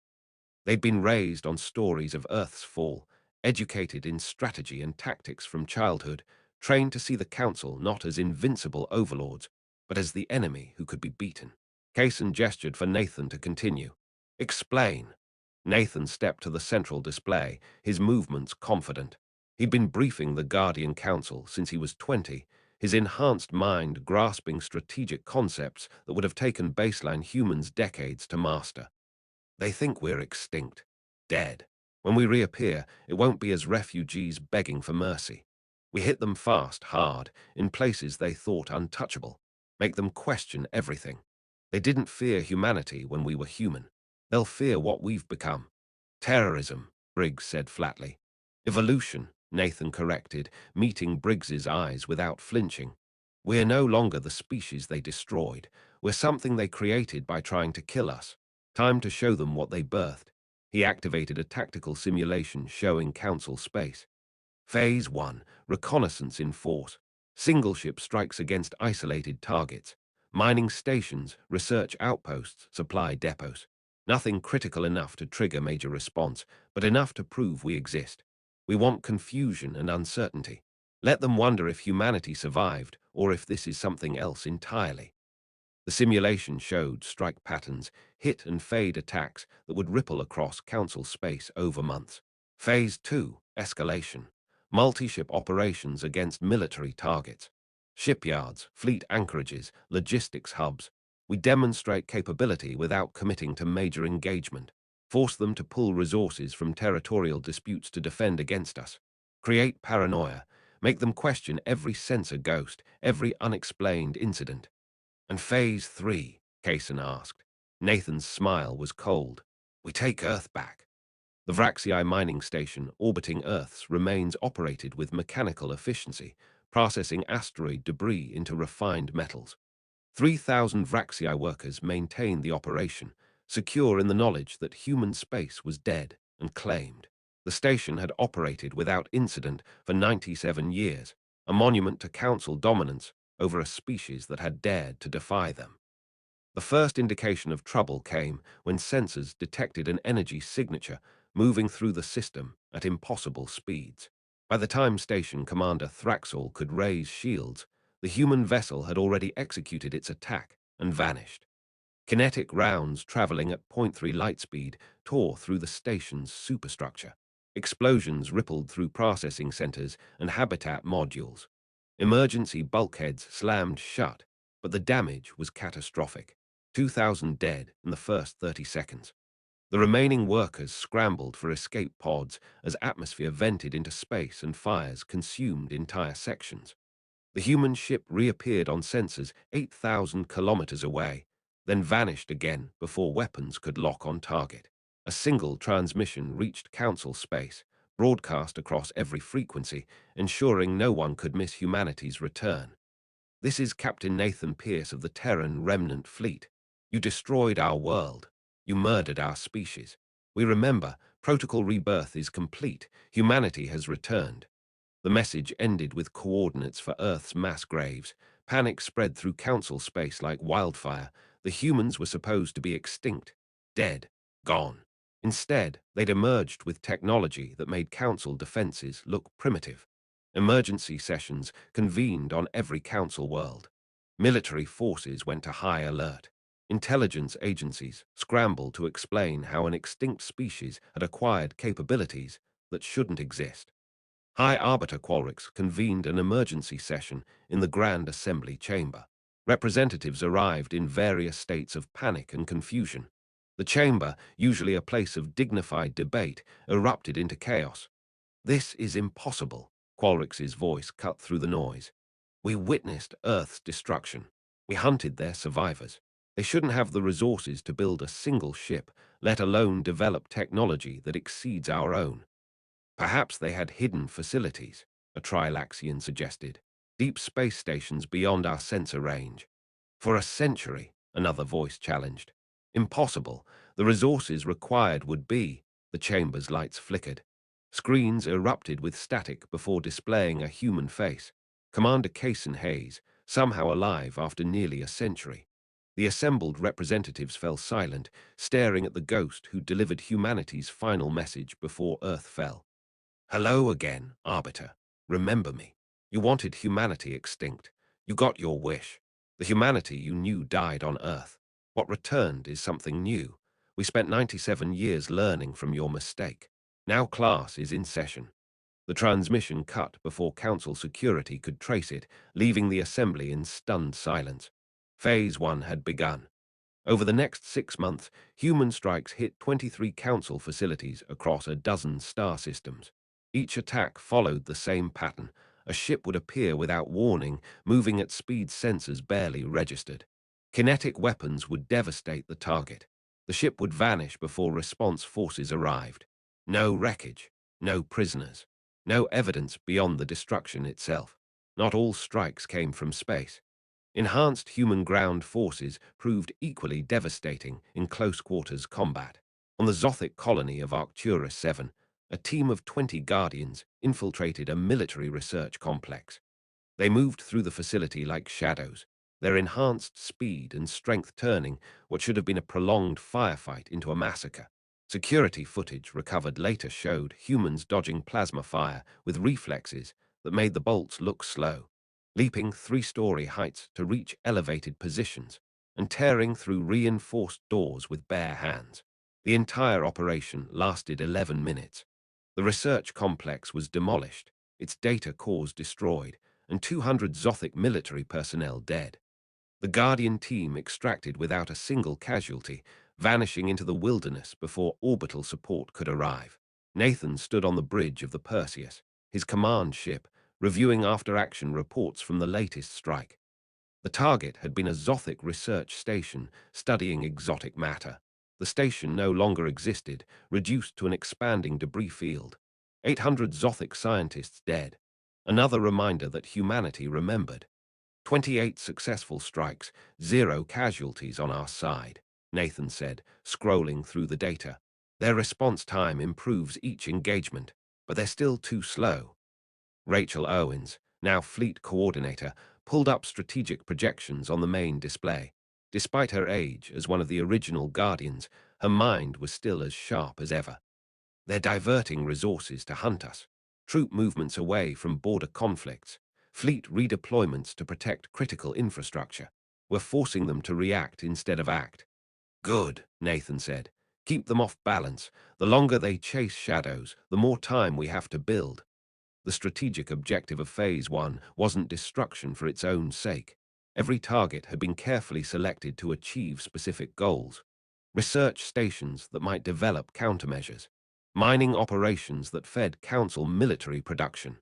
They'd been raised on stories of Earth's fall, educated in strategy and tactics from childhood, trained to see the Council not as invincible overlords, but as the enemy who could be beaten. Kaysen gestured for Nathan to continue. Explain. Nathan stepped to the central display, his movements confident. He'd been briefing the Guardian Council since he was 20, his enhanced mind grasping strategic concepts that would have taken baseline humans decades to master. They think we're extinct, dead. When we reappear, it won't be as refugees begging for mercy. We hit them fast, hard, in places they thought untouchable, make them question everything. They didn't fear humanity when we were human. They'll fear what we've become. Terrorism, Briggs said flatly. Evolution, Nathan corrected, meeting Briggs's eyes without flinching. We're no longer the species they destroyed. We're something they created by trying to kill us. Time to show them what they birthed. He activated a tactical simulation showing Council space. Phase 1, reconnaissance in force. Single ship strikes against isolated targets. Mining stations, research outposts, supply depots. Nothing critical enough to trigger major response, but enough to prove we exist. We want confusion and uncertainty. Let them wonder if humanity survived or if this is something else entirely. The simulation showed strike patterns, hit and fade attacks that would ripple across Council space over months. Phase 2, escalation. Multi-ship operations against military targets. Shipyards, fleet anchorages, logistics hubs. We demonstrate capability without committing to major engagement. Force them to pull resources from territorial disputes to defend against us. Create paranoia. Make them question every sensor ghost, every unexplained incident. And Phase 3, Kaysen asked. Nathan's smile was cold. We take Earth back. The Vraxii mining station orbiting Earth's remains operated with mechanical efficiency, processing asteroid debris into refined metals. 3,000 Vraxii workers maintain the operation, secure in the knowledge that human space was dead and claimed. The station had operated without incident for 97 years, a monument to Council dominance over a species that had dared to defy them. The first indication of trouble came when sensors detected an energy signature moving through the system at impossible speeds. By the time Station Commander Thraxall could raise shields, the human vessel had already executed its attack and vanished. Kinetic rounds traveling at .3 light speed tore through the station's superstructure. Explosions rippled through processing centers and habitat modules. Emergency bulkheads slammed shut, but the damage was catastrophic. 2,000 dead in the first 30 seconds. The remaining workers scrambled for escape pods as atmosphere vented into space and fires consumed entire sections. The human ship reappeared on sensors 8,000 kilometers away, then vanished again before weapons could lock on target. A single transmission reached Council space, broadcast across every frequency, ensuring no one could miss humanity's return. "This is Captain Nathan Pierce of the Terran Remnant Fleet. You destroyed our world. You murdered our species. We remember, Protocol Rebirth is complete. Humanity has returned." The message ended with coordinates for Earth's mass graves. Panic spread through Council space like wildfire. The humans were supposed to be extinct, dead, gone. Instead, they'd emerged with technology that made Council defenses look primitive. Emergency sessions convened on every Council world. Military forces went to high alert. Intelligence agencies scrambled to explain how an extinct species had acquired capabilities that shouldn't exist. High Arbiter Qualrics convened an emergency session in the Grand Assembly Chamber. Representatives arrived in various states of panic and confusion. The chamber, usually a place of dignified debate, erupted into chaos. "This is impossible," Qualrics's voice cut through the noise. "We witnessed Earth's destruction. We hunted their survivors. They shouldn't have the resources to build a single ship, let alone develop technology that exceeds our own." "Perhaps they had hidden facilities," a Trilaxian suggested. "Deep space stations beyond our sensor range." "For a century," another voice challenged. "Impossible. The resources required would be—" The chamber's lights flickered. Screens erupted with static before displaying a human face. Commander Cason Hayes, somehow alive after nearly a century. The assembled representatives fell silent, staring at the ghost who delivered humanity's final message before Earth fell. "Hello again, Arbiter. Remember me. You wanted humanity extinct. You got your wish. The humanity you knew died on Earth. What returned is something new. We spent 97 years learning from your mistake. Now class is in session." The transmission cut before Council security could trace it, leaving the assembly in stunned silence. Phase 1 had begun. Over the next 6 months, human strikes hit 23 Council facilities across a dozen star systems. Each attack followed the same pattern. A ship would appear without warning, moving at speeds sensors barely registered. Kinetic weapons would devastate the target. The ship would vanish before response forces arrived. No wreckage, no prisoners, no evidence beyond the destruction itself. Not all strikes came from space. Enhanced human ground forces proved equally devastating in close-quarters combat. On the Zothic colony of Arcturus 7, a team of 20 Guardians infiltrated a military research complex. They moved through the facility like shadows, their enhanced speed and strength turning what should have been a prolonged firefight into a massacre. Security footage recovered later showed humans dodging plasma fire with reflexes that made the bolts look slow, leaping three-story heights to reach elevated positions, and tearing through reinforced doors with bare hands. The entire operation lasted 11 minutes. The research complex was demolished, its data cores destroyed, and 200 Zothic military personnel dead. The Guardian team extracted without a single casualty, vanishing into the wilderness before orbital support could arrive. Nathan stood on the bridge of the Perseus, his command ship, reviewing after-action reports from the latest strike. The target had been a Zothic research station studying exotic matter. The station no longer existed, reduced to an expanding debris field. 800 Zothic scientists dead. Another reminder that humanity remembered. 28 successful strikes, 0 casualties on our side, Nathan said, scrolling through the data. Their response time improves each engagement, but they're still too slow. Rachel Owens, now fleet coordinator, pulled up strategic projections on the main display. Despite her age as one of the original Guardians, her mind was still as sharp as ever. "They're diverting resources to hunt us, troop movements away from border conflicts, fleet redeployments to protect critical infrastructure. We're forcing them to react instead of act." "Good," Nathan said. "Keep them off balance. The longer they chase shadows, the more time we have to build." The strategic objective of Phase 1 wasn't destruction for its own sake. Every target had been carefully selected to achieve specific goals. research stations that might develop countermeasures, mining operations that fed Council military production,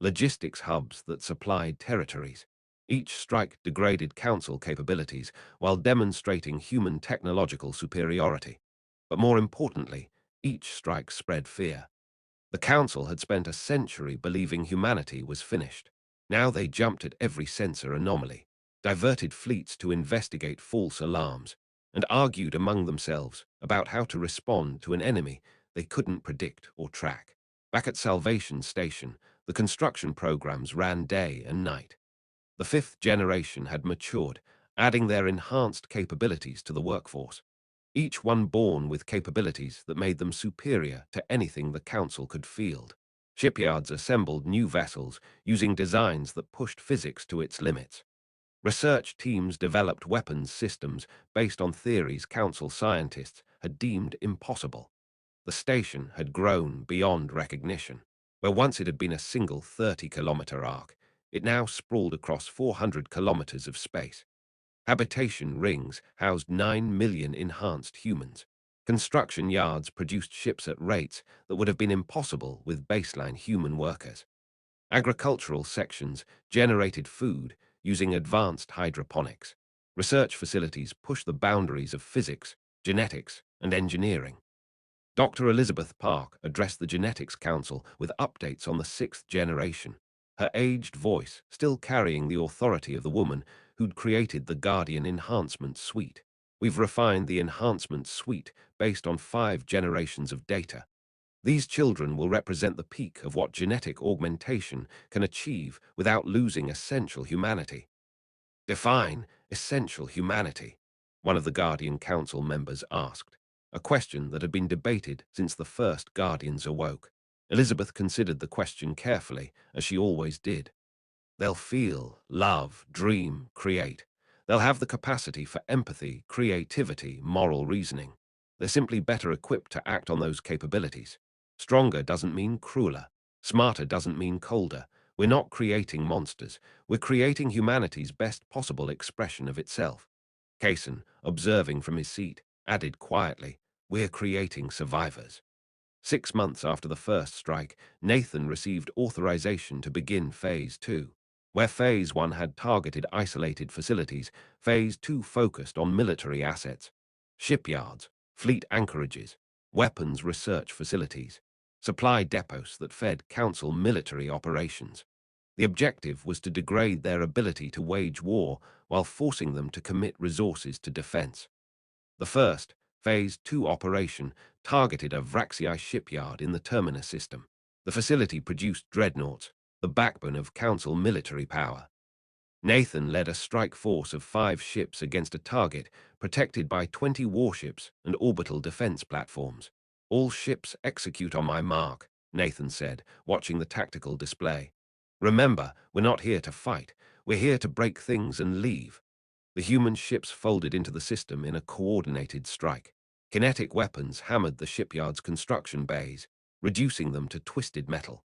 logistics hubs that supplied territories. Each strike degraded Council capabilities while demonstrating human technological superiority. But more importantly, each strike spread fear. The Council had spent a century believing humanity was finished. Now they jumped at every sensor anomaly, diverted fleets to investigate false alarms, and argued among themselves about how to respond to an enemy they couldn't predict or track. Back at Salvation Station, the construction programs ran day and night. The fifth generation had matured, adding their enhanced capabilities to the workforce, each one born with capabilities that made them superior to anything the Council could field. Shipyards assembled new vessels using designs that pushed physics to its limits. Research teams developed weapons systems based on theories Council scientists had deemed impossible. The station had grown beyond recognition. Where once it had been a single 30-kilometer arc, it now sprawled across 400 kilometers of space. Habitation rings housed 9 million enhanced humans. Construction yards produced ships at rates that would have been impossible with baseline human workers. Agricultural sections generated food using advanced hydroponics. Research facilities pushed the boundaries of physics, genetics, and engineering. Dr. Elizabeth Park addressed the Genetics Council with updates on the sixth generation, her aged voice still carrying the authority of the woman who'd created the Guardian Enhancement Suite. We've refined the Enhancement Suite based on 5 generations of data. These children will represent the peak of what genetic augmentation can achieve without losing essential humanity. Define essential humanity, one of the Guardian Council members asked, a question that had been debated since the first Guardians awoke. Elizabeth considered the question carefully, as she always did. They'll feel, love, dream, create. They'll have the capacity for empathy, creativity, moral reasoning. They're simply better equipped to act on those capabilities. Stronger doesn't mean crueler. Smarter doesn't mean colder. We're not creating monsters. We're creating humanity's best possible expression of itself. Kaysen, observing from his seat, added quietly, "We're creating survivors." 6 months after the first strike, Nathan received authorization to begin Phase 2. Where Phase 1 had targeted isolated facilities, Phase 2 focused on military assets, shipyards, fleet anchorages, weapons research facilities, supply depots that fed Council military operations. The objective was to degrade their ability to wage war while forcing them to commit resources to defense. The first, Phase 2 operation, targeted a Vraxii shipyard in the Terminus system. The facility produced dreadnoughts, the backbone of Council military power. Nathan led a strike force of 5 ships against a target protected by 20 warships and orbital defense platforms. "All ships execute on my mark," Nathan said, watching the tactical display. "Remember, we're not here to fight. We're here to break things and leave." The human ships folded into the system in a coordinated strike. Kinetic weapons hammered the shipyard's construction bays, reducing them to twisted metal.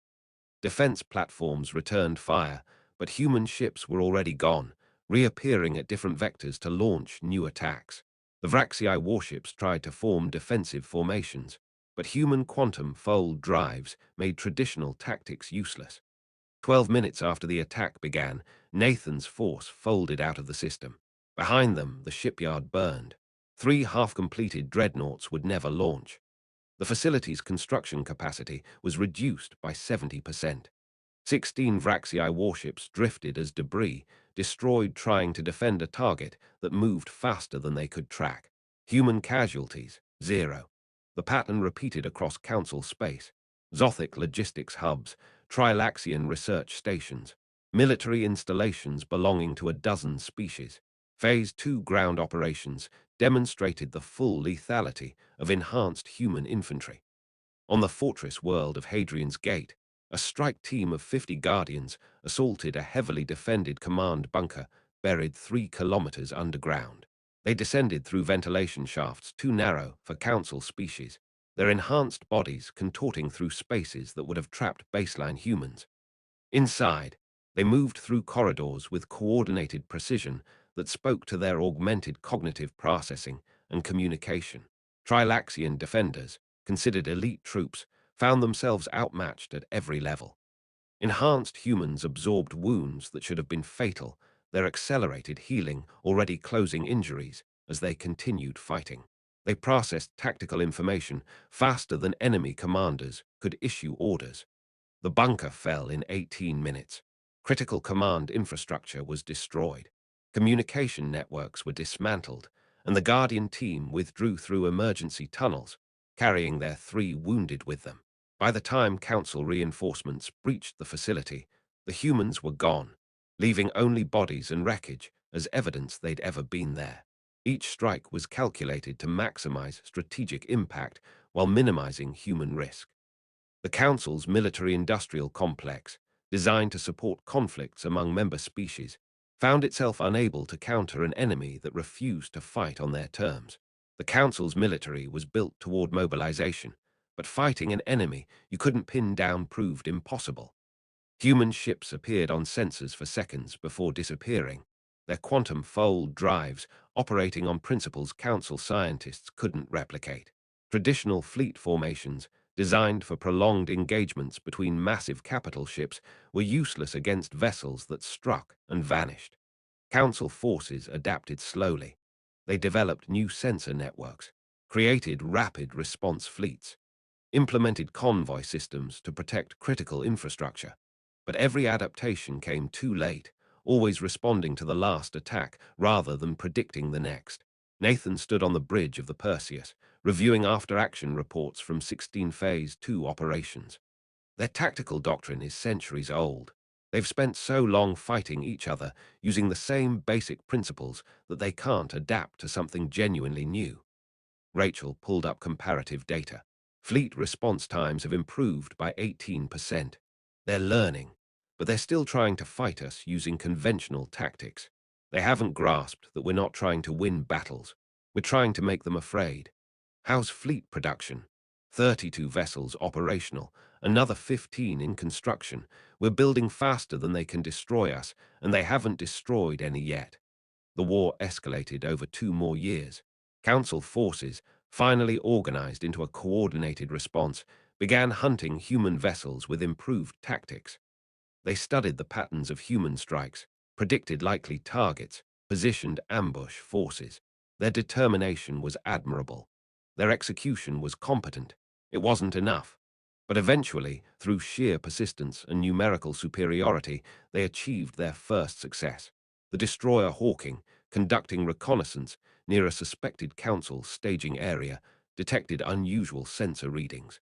Defense platforms returned fire, but human ships were already gone, reappearing at different vectors to launch new attacks. The Vraxii warships tried to form defensive formations, but human quantum fold drives made traditional tactics useless. 12 minutes after the attack began, Nathan's force folded out of the system. Behind them, the shipyard burned. 3 half-completed dreadnoughts would never launch. The facility's construction capacity was reduced by 70%. 16 Vraxii warships drifted as debris, destroyed trying to defend a target that moved faster than they could track. Human casualties, 0. The pattern repeated across Council space. Zothic logistics hubs, Trilaxian research stations, military installations belonging to a dozen species. Phase 2 ground operations demonstrated the full lethality of enhanced human infantry. On the fortress world of Hadrian's Gate, a strike team of 50 Guardians assaulted a heavily defended command bunker buried 3 kilometers underground. They descended through ventilation shafts too narrow for Council species, their enhanced bodies contorting through spaces that would have trapped baseline humans. Inside, they moved through corridors with coordinated precision that spoke to their augmented cognitive processing and communication. Trilaxian defenders, considered elite troops, found themselves outmatched at every level. Enhanced humans absorbed wounds that should have been fatal, their accelerated healing already closing injuries as they continued fighting. They processed tactical information faster than enemy commanders could issue orders. The bunker fell in 18 minutes. Critical command infrastructure was destroyed. Communication networks were dismantled, and the Guardian team withdrew through emergency tunnels, carrying their 3 wounded with them. By the time Council reinforcements breached the facility, the humans were gone, leaving only bodies and wreckage as evidence they'd ever been there. Each strike was calculated to maximize strategic impact while minimizing human risk. The Council's military-industrial complex, designed to support conflicts among member species, found itself unable to counter an enemy that refused to fight on their terms. The Council's military was built toward mobilization, but fighting an enemy you couldn't pin down proved impossible. Human ships appeared on sensors for seconds before disappearing, their quantum fold drives operating on principles Council scientists couldn't replicate. Traditional fleet formations, designed for prolonged engagements between massive capital ships, were useless against vessels that struck and vanished. Council forces adapted slowly. They developed new sensor networks, created rapid response fleets, implemented convoy systems to protect critical infrastructure. But every adaptation came too late, always responding to the last attack rather than predicting the next. Nathan stood on the bridge of the Perseus, reviewing after-action reports from 16 Phase 2 operations. Their tactical doctrine is centuries old. They've spent so long fighting each other using the same basic principles that they can't adapt to something genuinely new. Rachel pulled up comparative data. Fleet response times have improved by 18%. They're learning, but they're still trying to fight us using conventional tactics. They haven't grasped that we're not trying to win battles. We're trying to make them afraid. How's fleet production? 32 vessels operational, another 15 in construction. We're building faster than they can destroy us, and they haven't destroyed any yet. The war escalated over 2 more years. Council forces, finally organized into a coordinated response, began hunting human vessels with improved tactics. They studied the patterns of human strikes, predicted likely targets, positioned ambush forces. Their determination was admirable. Their execution was competent. It wasn't enough. But eventually, through sheer persistence and numerical superiority, they achieved their first success. The destroyer Hawking, conducting reconnaissance near a suspected council staging area, detected unusual sensor readings.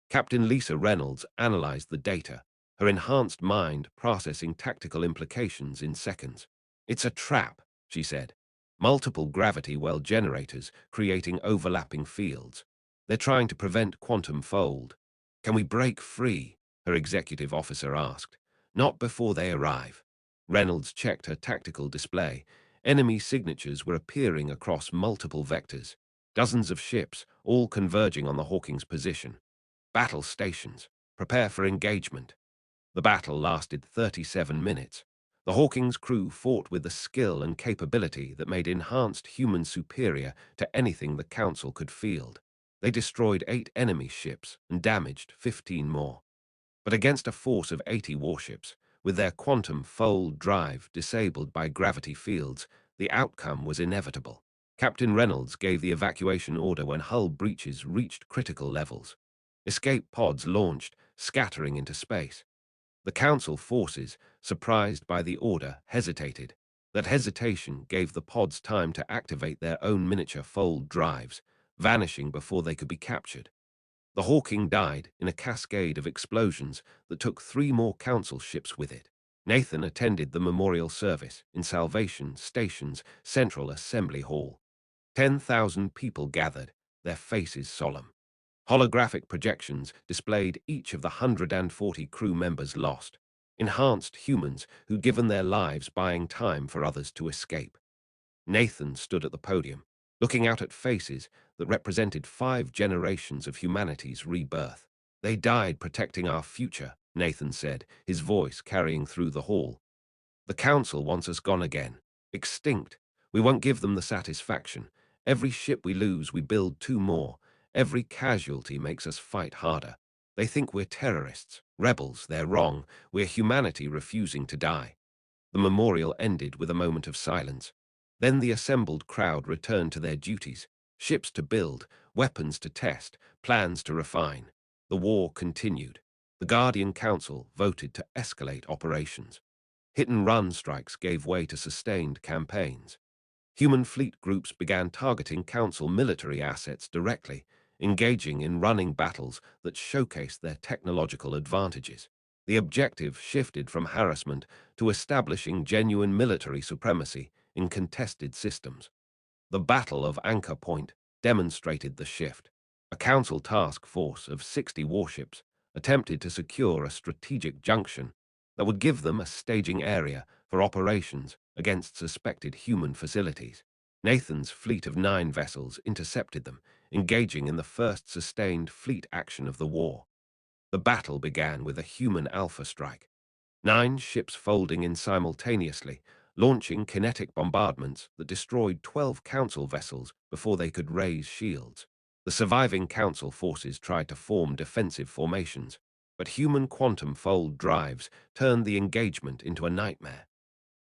Captain Lisa Reynolds analyzed the data, her enhanced mind processing tactical implications in seconds. "It's a trap," she said. "Multiple gravity well generators creating overlapping fields. They're trying to prevent quantum fold." "Can we break free?" her executive officer asked. "Not before they arrive." Reynolds checked her tactical display. Enemy signatures were appearing across multiple vectors. Dozens of ships, all converging on the Hawking's position. Battle stations. Prepare for engagement. The battle lasted 37 minutes. The Hawking's crew fought with the skill and capability that made enhanced humans superior to anything the Council could field. They destroyed 8 enemy ships and damaged 15 more. But against a force of 80 warships, with their quantum fold drive disabled by gravity fields, the outcome was inevitable. Captain Reynolds gave the evacuation order when hull breaches reached critical levels. Escape pods launched, scattering into space. The Council forces, surprised by the order, hesitated. That hesitation gave the pods time to activate their own miniature fold drives, vanishing before they could be captured. The Hawking died in a cascade of explosions that took 3 more Council ships with it. Nathan attended the memorial service in Salvation Station's Central Assembly Hall. 10,000 people gathered, their faces solemn. Holographic projections displayed each of the 140 crew members lost, enhanced humans who'd given their lives buying time for others to escape. Nathan stood at the podium, looking out at faces that represented 5 generations of humanity's rebirth. "They died protecting our future," Nathan said, his voice carrying through the hall. "The Council wants us gone again, extinct. We won't give them the satisfaction. Every ship we lose, we build two more. Every casualty makes us fight harder. They think we're terrorists, rebels. They're wrong. We're humanity refusing to die. The memorial ended with a moment of silence. Then the assembled crowd returned to their duties. Ships to build, weapons to test, plans to refine. The war continued. The Guardian Council voted to escalate operations. Hit-and-run strikes gave way to sustained campaigns. Human fleet groups began targeting Council military assets directly, engaging in running battles that showcased their technological advantages. The objective shifted from harassment to establishing genuine military supremacy in contested systems. The Battle of Anchor Point demonstrated the shift. A Council task force of 60 warships attempted to secure a strategic junction that would give them a staging area for operations against suspected human facilities. Nathan's fleet of 9 vessels intercepted them, engaging in the first sustained fleet action of the war. The battle began with a human alpha strike. 9 ships folding in simultaneously, launching kinetic bombardments that destroyed 12 Council vessels before they could raise shields. The surviving Council forces tried to form defensive formations, but human quantum fold drives turned the engagement into a nightmare.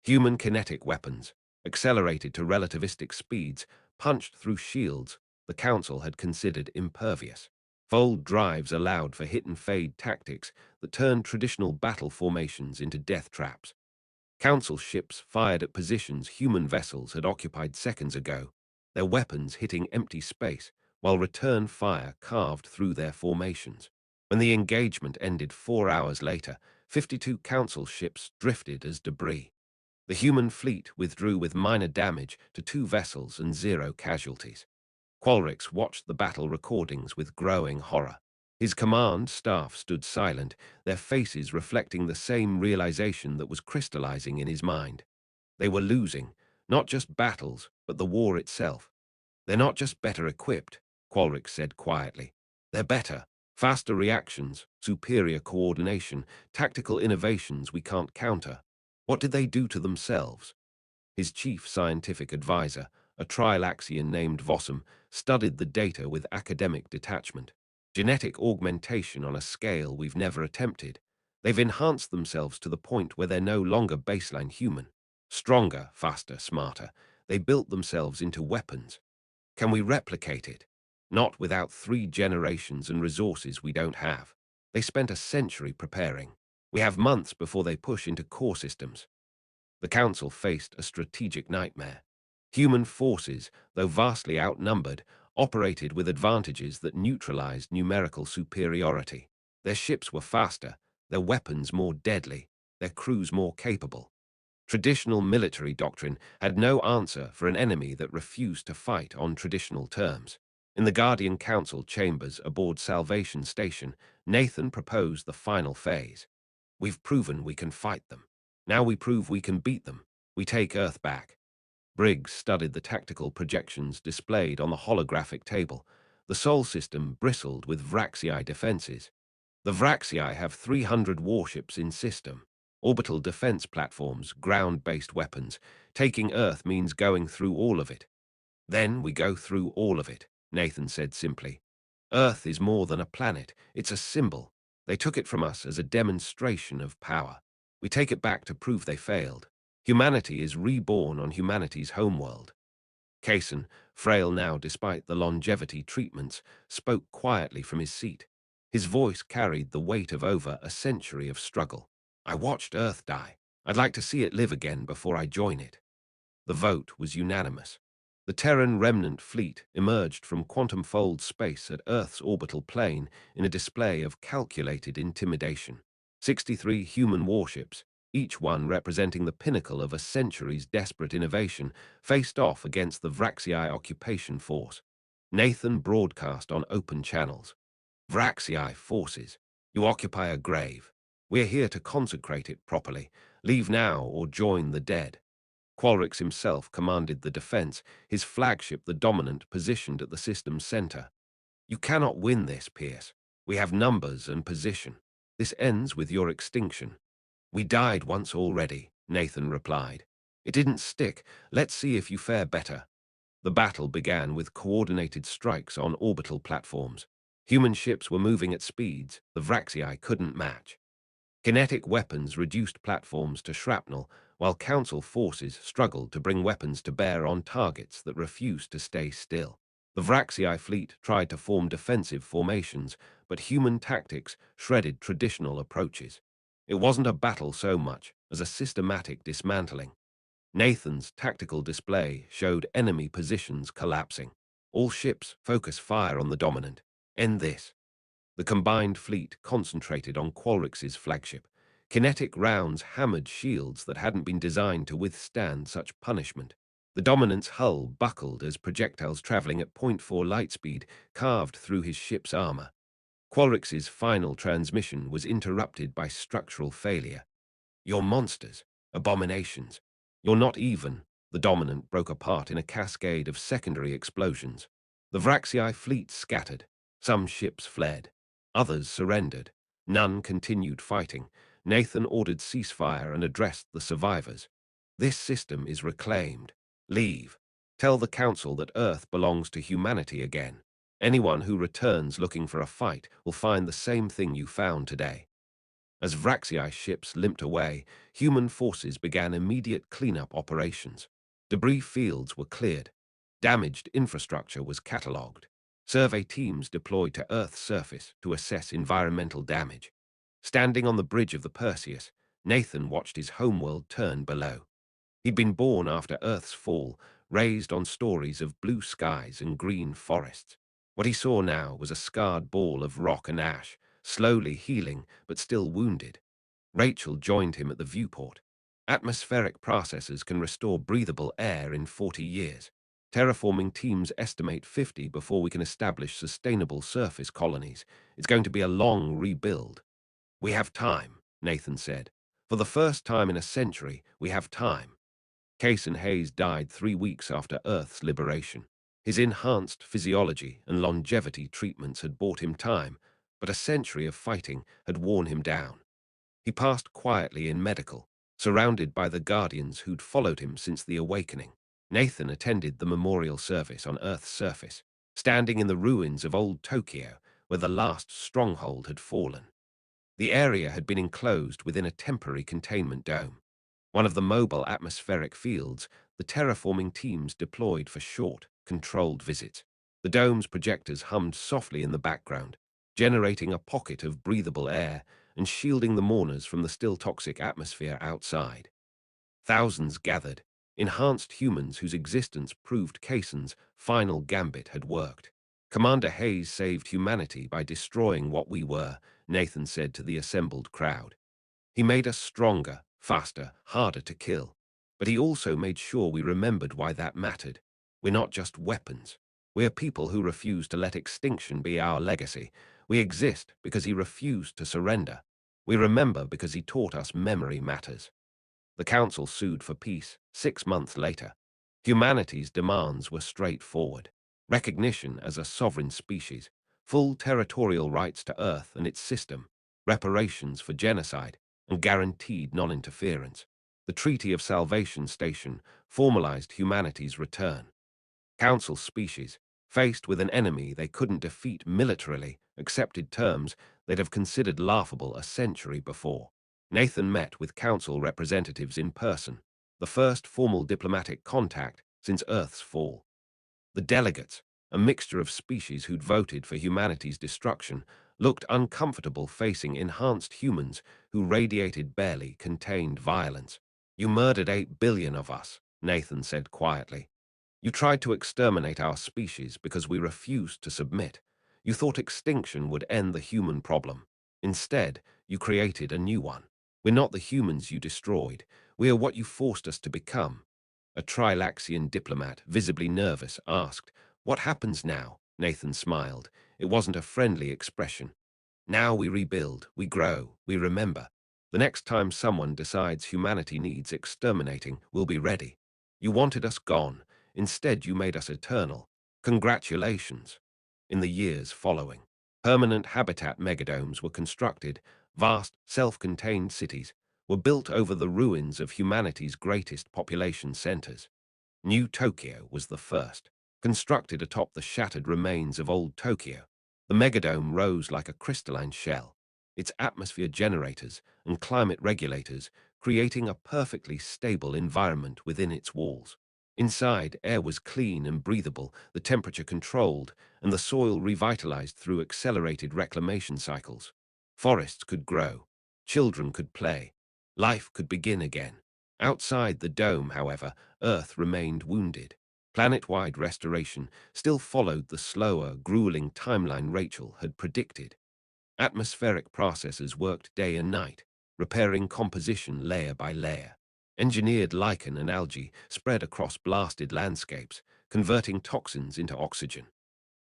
Human kinetic weapons, accelerated to relativistic speeds, punched through shields the Council had considered impervious. Fold drives allowed for hit-and-fade tactics that turned traditional battle formations into death traps. Council ships fired at positions human vessels had occupied seconds ago, their weapons hitting empty space, while return fire carved through their formations. When the engagement ended 4 hours later, 52 Council ships drifted as debris. The human fleet withdrew with minor damage to 2 vessels and 0 casualties. Qualrics watched the battle recordings with growing horror. His command staff stood silent, their faces reflecting the same realization that was crystallizing in his mind. They were losing, not just battles, but the war itself. They're not just better equipped, Qualrics said quietly. They're better, faster reactions, superior coordination, tactical innovations we can't counter. What did they do to themselves? His chief scientific advisor, a Trilaxian named Vossum, studied the data with academic detachment. Genetic augmentation on a scale we've never attempted. They've enhanced themselves to the point where they're no longer baseline human. Stronger, faster, smarter. They built themselves into weapons. Can we replicate it? Not without 3 generations and resources we don't have. They spent a century preparing. We have months before they push into core systems. The Council faced a strategic nightmare. Human forces, though vastly outnumbered, operated with advantages that neutralized numerical superiority. Their ships were faster, their weapons more deadly, their crews more capable. Traditional military doctrine had no answer for an enemy that refused to fight on traditional terms. In the Guardian Council chambers aboard Salvation Station, Nathan proposed the final phase. We've proven we can fight them. Now we prove we can beat them. We take Earth back. Briggs studied the tactical projections displayed on the holographic table. The Sol system bristled with Vraxii defenses. The Vraxii have 300 warships in system, orbital defense platforms, ground-based weapons. Taking Earth means going through all of it. Then we go through all of it, Nathan said simply. Earth is more than a planet, it's a symbol. They took it from us as a demonstration of power. We take it back to prove they failed. Humanity is reborn on humanity's homeworld. Kaysen, frail now despite the longevity treatments, spoke quietly from his seat. His voice carried the weight of over a century of struggle. I watched Earth die. I'd like to see it live again before I join it. The vote was unanimous. The Terran remnant fleet emerged from quantum-fold space at Earth's orbital plane in a display of calculated intimidation. 63 human warships, each one representing the pinnacle of a century's desperate innovation, faced off against the Vraxii occupation force. Nathan broadcast on open channels. Vraxii forces, you occupy a grave. We're here to consecrate it properly. Leave now or join the dead. Qualrics himself commanded the defense, his flagship the dominant positioned at the system's center. You cannot win this, Pierce. We have numbers and position. This ends with your extinction. We died once already, Nathan replied. It didn't stick. Let's see if you fare better. The battle began with coordinated strikes on orbital platforms. Human ships were moving at speeds the Vraxii couldn't match. Kinetic weapons reduced platforms to shrapnel, while Council forces struggled to bring weapons to bear on targets that refused to stay still. The Vraxii fleet tried to form defensive formations, but human tactics shredded traditional approaches. It wasn't a battle so much as a systematic dismantling. Nathan's tactical display showed enemy positions collapsing. All ships focus fire on the dominant. End this. The combined fleet concentrated on Qualrix's flagship. Kinetic rounds hammered shields that hadn't been designed to withstand such punishment. The Dominant's hull buckled as projectiles traveling at point 0.4 light speed carved through his ship's armor. Qualrix's final transmission was interrupted by structural failure. "You're monsters, abominations. You're not even." The Dominant broke apart in a cascade of secondary explosions. The Vraxii fleet scattered. Some ships fled. Others surrendered. None continued fighting. Nathan ordered ceasefire and addressed the survivors. "This system is reclaimed. Leave. Tell the Council that Earth belongs to humanity again. Anyone who returns looking for a fight will find the same thing you found today." As Vraxii ships limped away, human forces began immediate cleanup operations. Debris fields were cleared. Damaged infrastructure was catalogued. Survey teams deployed to Earth's surface to assess environmental damage. Standing on the bridge of the Perseus, Nathan watched his homeworld turn below. He'd been born after Earth's fall, raised on stories of blue skies and green forests. What he saw now was a scarred ball of rock and ash, slowly healing but still wounded. Rachel joined him at the viewport. "Atmospheric processes can restore breathable air in 40 years. Terraforming teams estimate 50 before we can establish sustainable surface colonies. It's going to be a long rebuild." "We have time," Nathan said. "For the first time in a century, we have time." Cason Hayes died 3 weeks after Earth's liberation. His enhanced physiology and longevity treatments had bought him time, but a century of fighting had worn him down. He passed quietly in medical, surrounded by the guardians who'd followed him since the awakening. Nathan attended the memorial service on Earth's surface, standing in the ruins of old Tokyo, where the last stronghold had fallen. The area had been enclosed within a temporary containment dome, one of the mobile atmospheric fields the terraforming teams deployed for short, controlled visits. The dome's projectors hummed softly in the background, generating a pocket of breathable air and shielding the mourners from the still toxic atmosphere outside. Thousands gathered, enhanced humans whose existence proved Cason's final gambit had worked. "Commander Hayes saved humanity by destroying what we were," Nathan said to the assembled crowd. "He made us stronger, faster, harder to kill. But he also made sure we remembered why that mattered. We're not just weapons. We're people who refuse to let extinction be our legacy. We exist because he refused to surrender. We remember because he taught us memory matters." The Council sued for peace 6 months later. Humanity's demands were straightforward: recognition as a sovereign species, full territorial rights to Earth and its system, reparations for genocide, and guaranteed non-interference. The Treaty of Salvation Station formalized humanity's return. Council species, faced with an enemy they couldn't defeat militarily, accepted terms they'd have considered laughable a century before. Nathan met with Council representatives in person, the first formal diplomatic contact since Earth's fall. The delegates, a mixture of species who'd voted for humanity's destruction, looked uncomfortable facing enhanced humans who radiated barely contained violence. "You murdered 8 billion of us," Nathan said quietly. "You tried to exterminate our species because we refused to submit. You thought extinction would end the human problem. Instead, you created a new one. We're not the humans you destroyed. We are what you forced us to become." A Trilaxian diplomat, visibly nervous, asked, "What happens now?" Nathan smiled. It wasn't a friendly expression. "Now we rebuild, we grow, we remember. The next time someone decides humanity needs exterminating, we'll be ready. You wanted us gone. Instead, you made us eternal. Congratulations." In the years following, permanent habitat megadomes were constructed. Vast, self-contained cities were built over the ruins of humanity's greatest population centers. New Tokyo was the first, constructed atop the shattered remains of old Tokyo. The megadome rose like a crystalline shell, its atmosphere generators and climate regulators creating a perfectly stable environment within its walls. Inside, air was clean and breathable, the temperature controlled, and the soil revitalized through accelerated reclamation cycles. Forests could grow, children could play, life could begin again. Outside the dome, however, Earth remained wounded. Planet-wide restoration still followed the slower, grueling timeline Rachel had predicted. Atmospheric processes worked day and night, repairing composition layer by layer. Engineered lichen and algae spread across blasted landscapes, converting toxins into oxygen.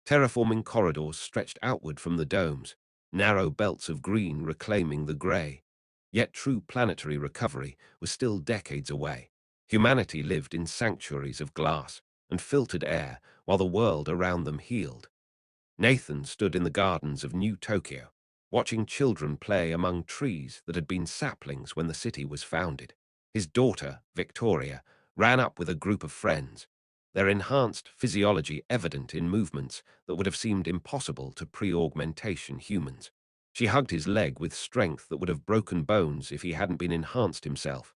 Terraforming corridors stretched outward from the domes, narrow belts of green reclaiming the grey. Yet true planetary recovery was still decades away. Humanity lived in sanctuaries of glass and filtered air while the world around them healed. Nathan stood in the gardens of New Tokyo, watching children play among trees that had been saplings when the city was founded. His daughter, Victoria, ran up with a group of friends, their enhanced physiology evident in movements that would have seemed impossible to pre-augmentation humans. She hugged his leg with strength that would have broken bones if he hadn't been enhanced himself.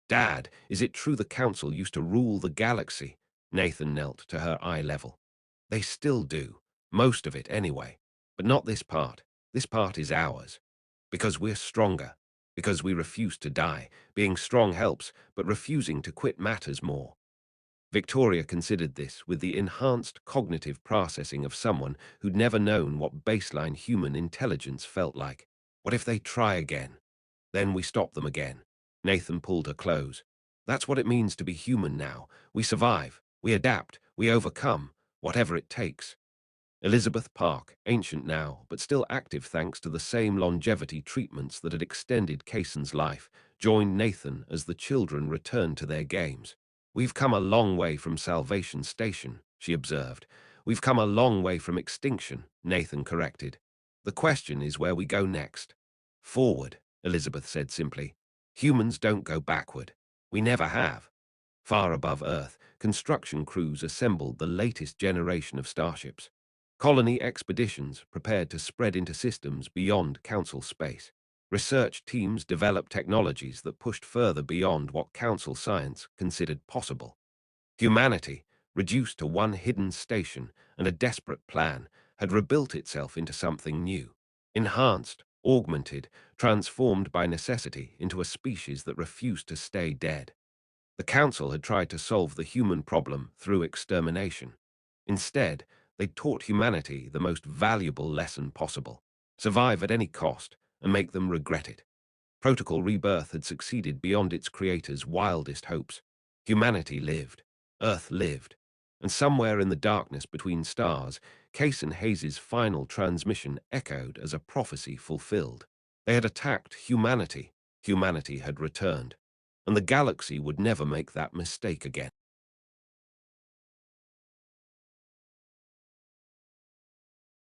"Dad, is it true the Council used to rule the galaxy?" Nathan knelt to her eye level. "They still do. Most of it, anyway. But not this part. This part is ours. Because we're stronger. Because we refuse to die. Being strong helps, but refusing to quit matters more." Victoria considered this with the enhanced cognitive processing of someone who'd never known what baseline human intelligence felt like. What if they try again? Then we stop them again. Nathan pulled her close. That's what it means to be human now. We survive, we adapt, we overcome, whatever it takes. Elizabeth Park, ancient now, but still active thanks to the same longevity treatments that had extended Kaysen's life, joined Nathan as the children returned to their games. "We've come a long way from Salvation Station," she observed. "We've come a long way from extinction," Nathan corrected. "The question is where we go next." "Forward," Elizabeth said simply. "Humans don't go backward. We never have." Far above Earth, construction crews assembled the latest generation of starships. Colony expeditions prepared to spread into systems beyond Council space. Research teams developed technologies that pushed further beyond what Council science considered possible. Humanity, reduced to one hidden station and a desperate plan, had rebuilt itself into something new. Enhanced, augmented, transformed by necessity into a species that refused to stay dead. The Council had tried to solve the human problem through extermination. Instead, they taught humanity the most valuable lesson possible: survive at any cost and make them regret it. Protocol Rebirth had succeeded beyond its creator's wildest hopes. Humanity lived, Earth lived, and somewhere in the darkness between stars, Case and Hayes's final transmission echoed as a prophecy fulfilled. They had attacked humanity, humanity had returned, and the galaxy would never make that mistake again.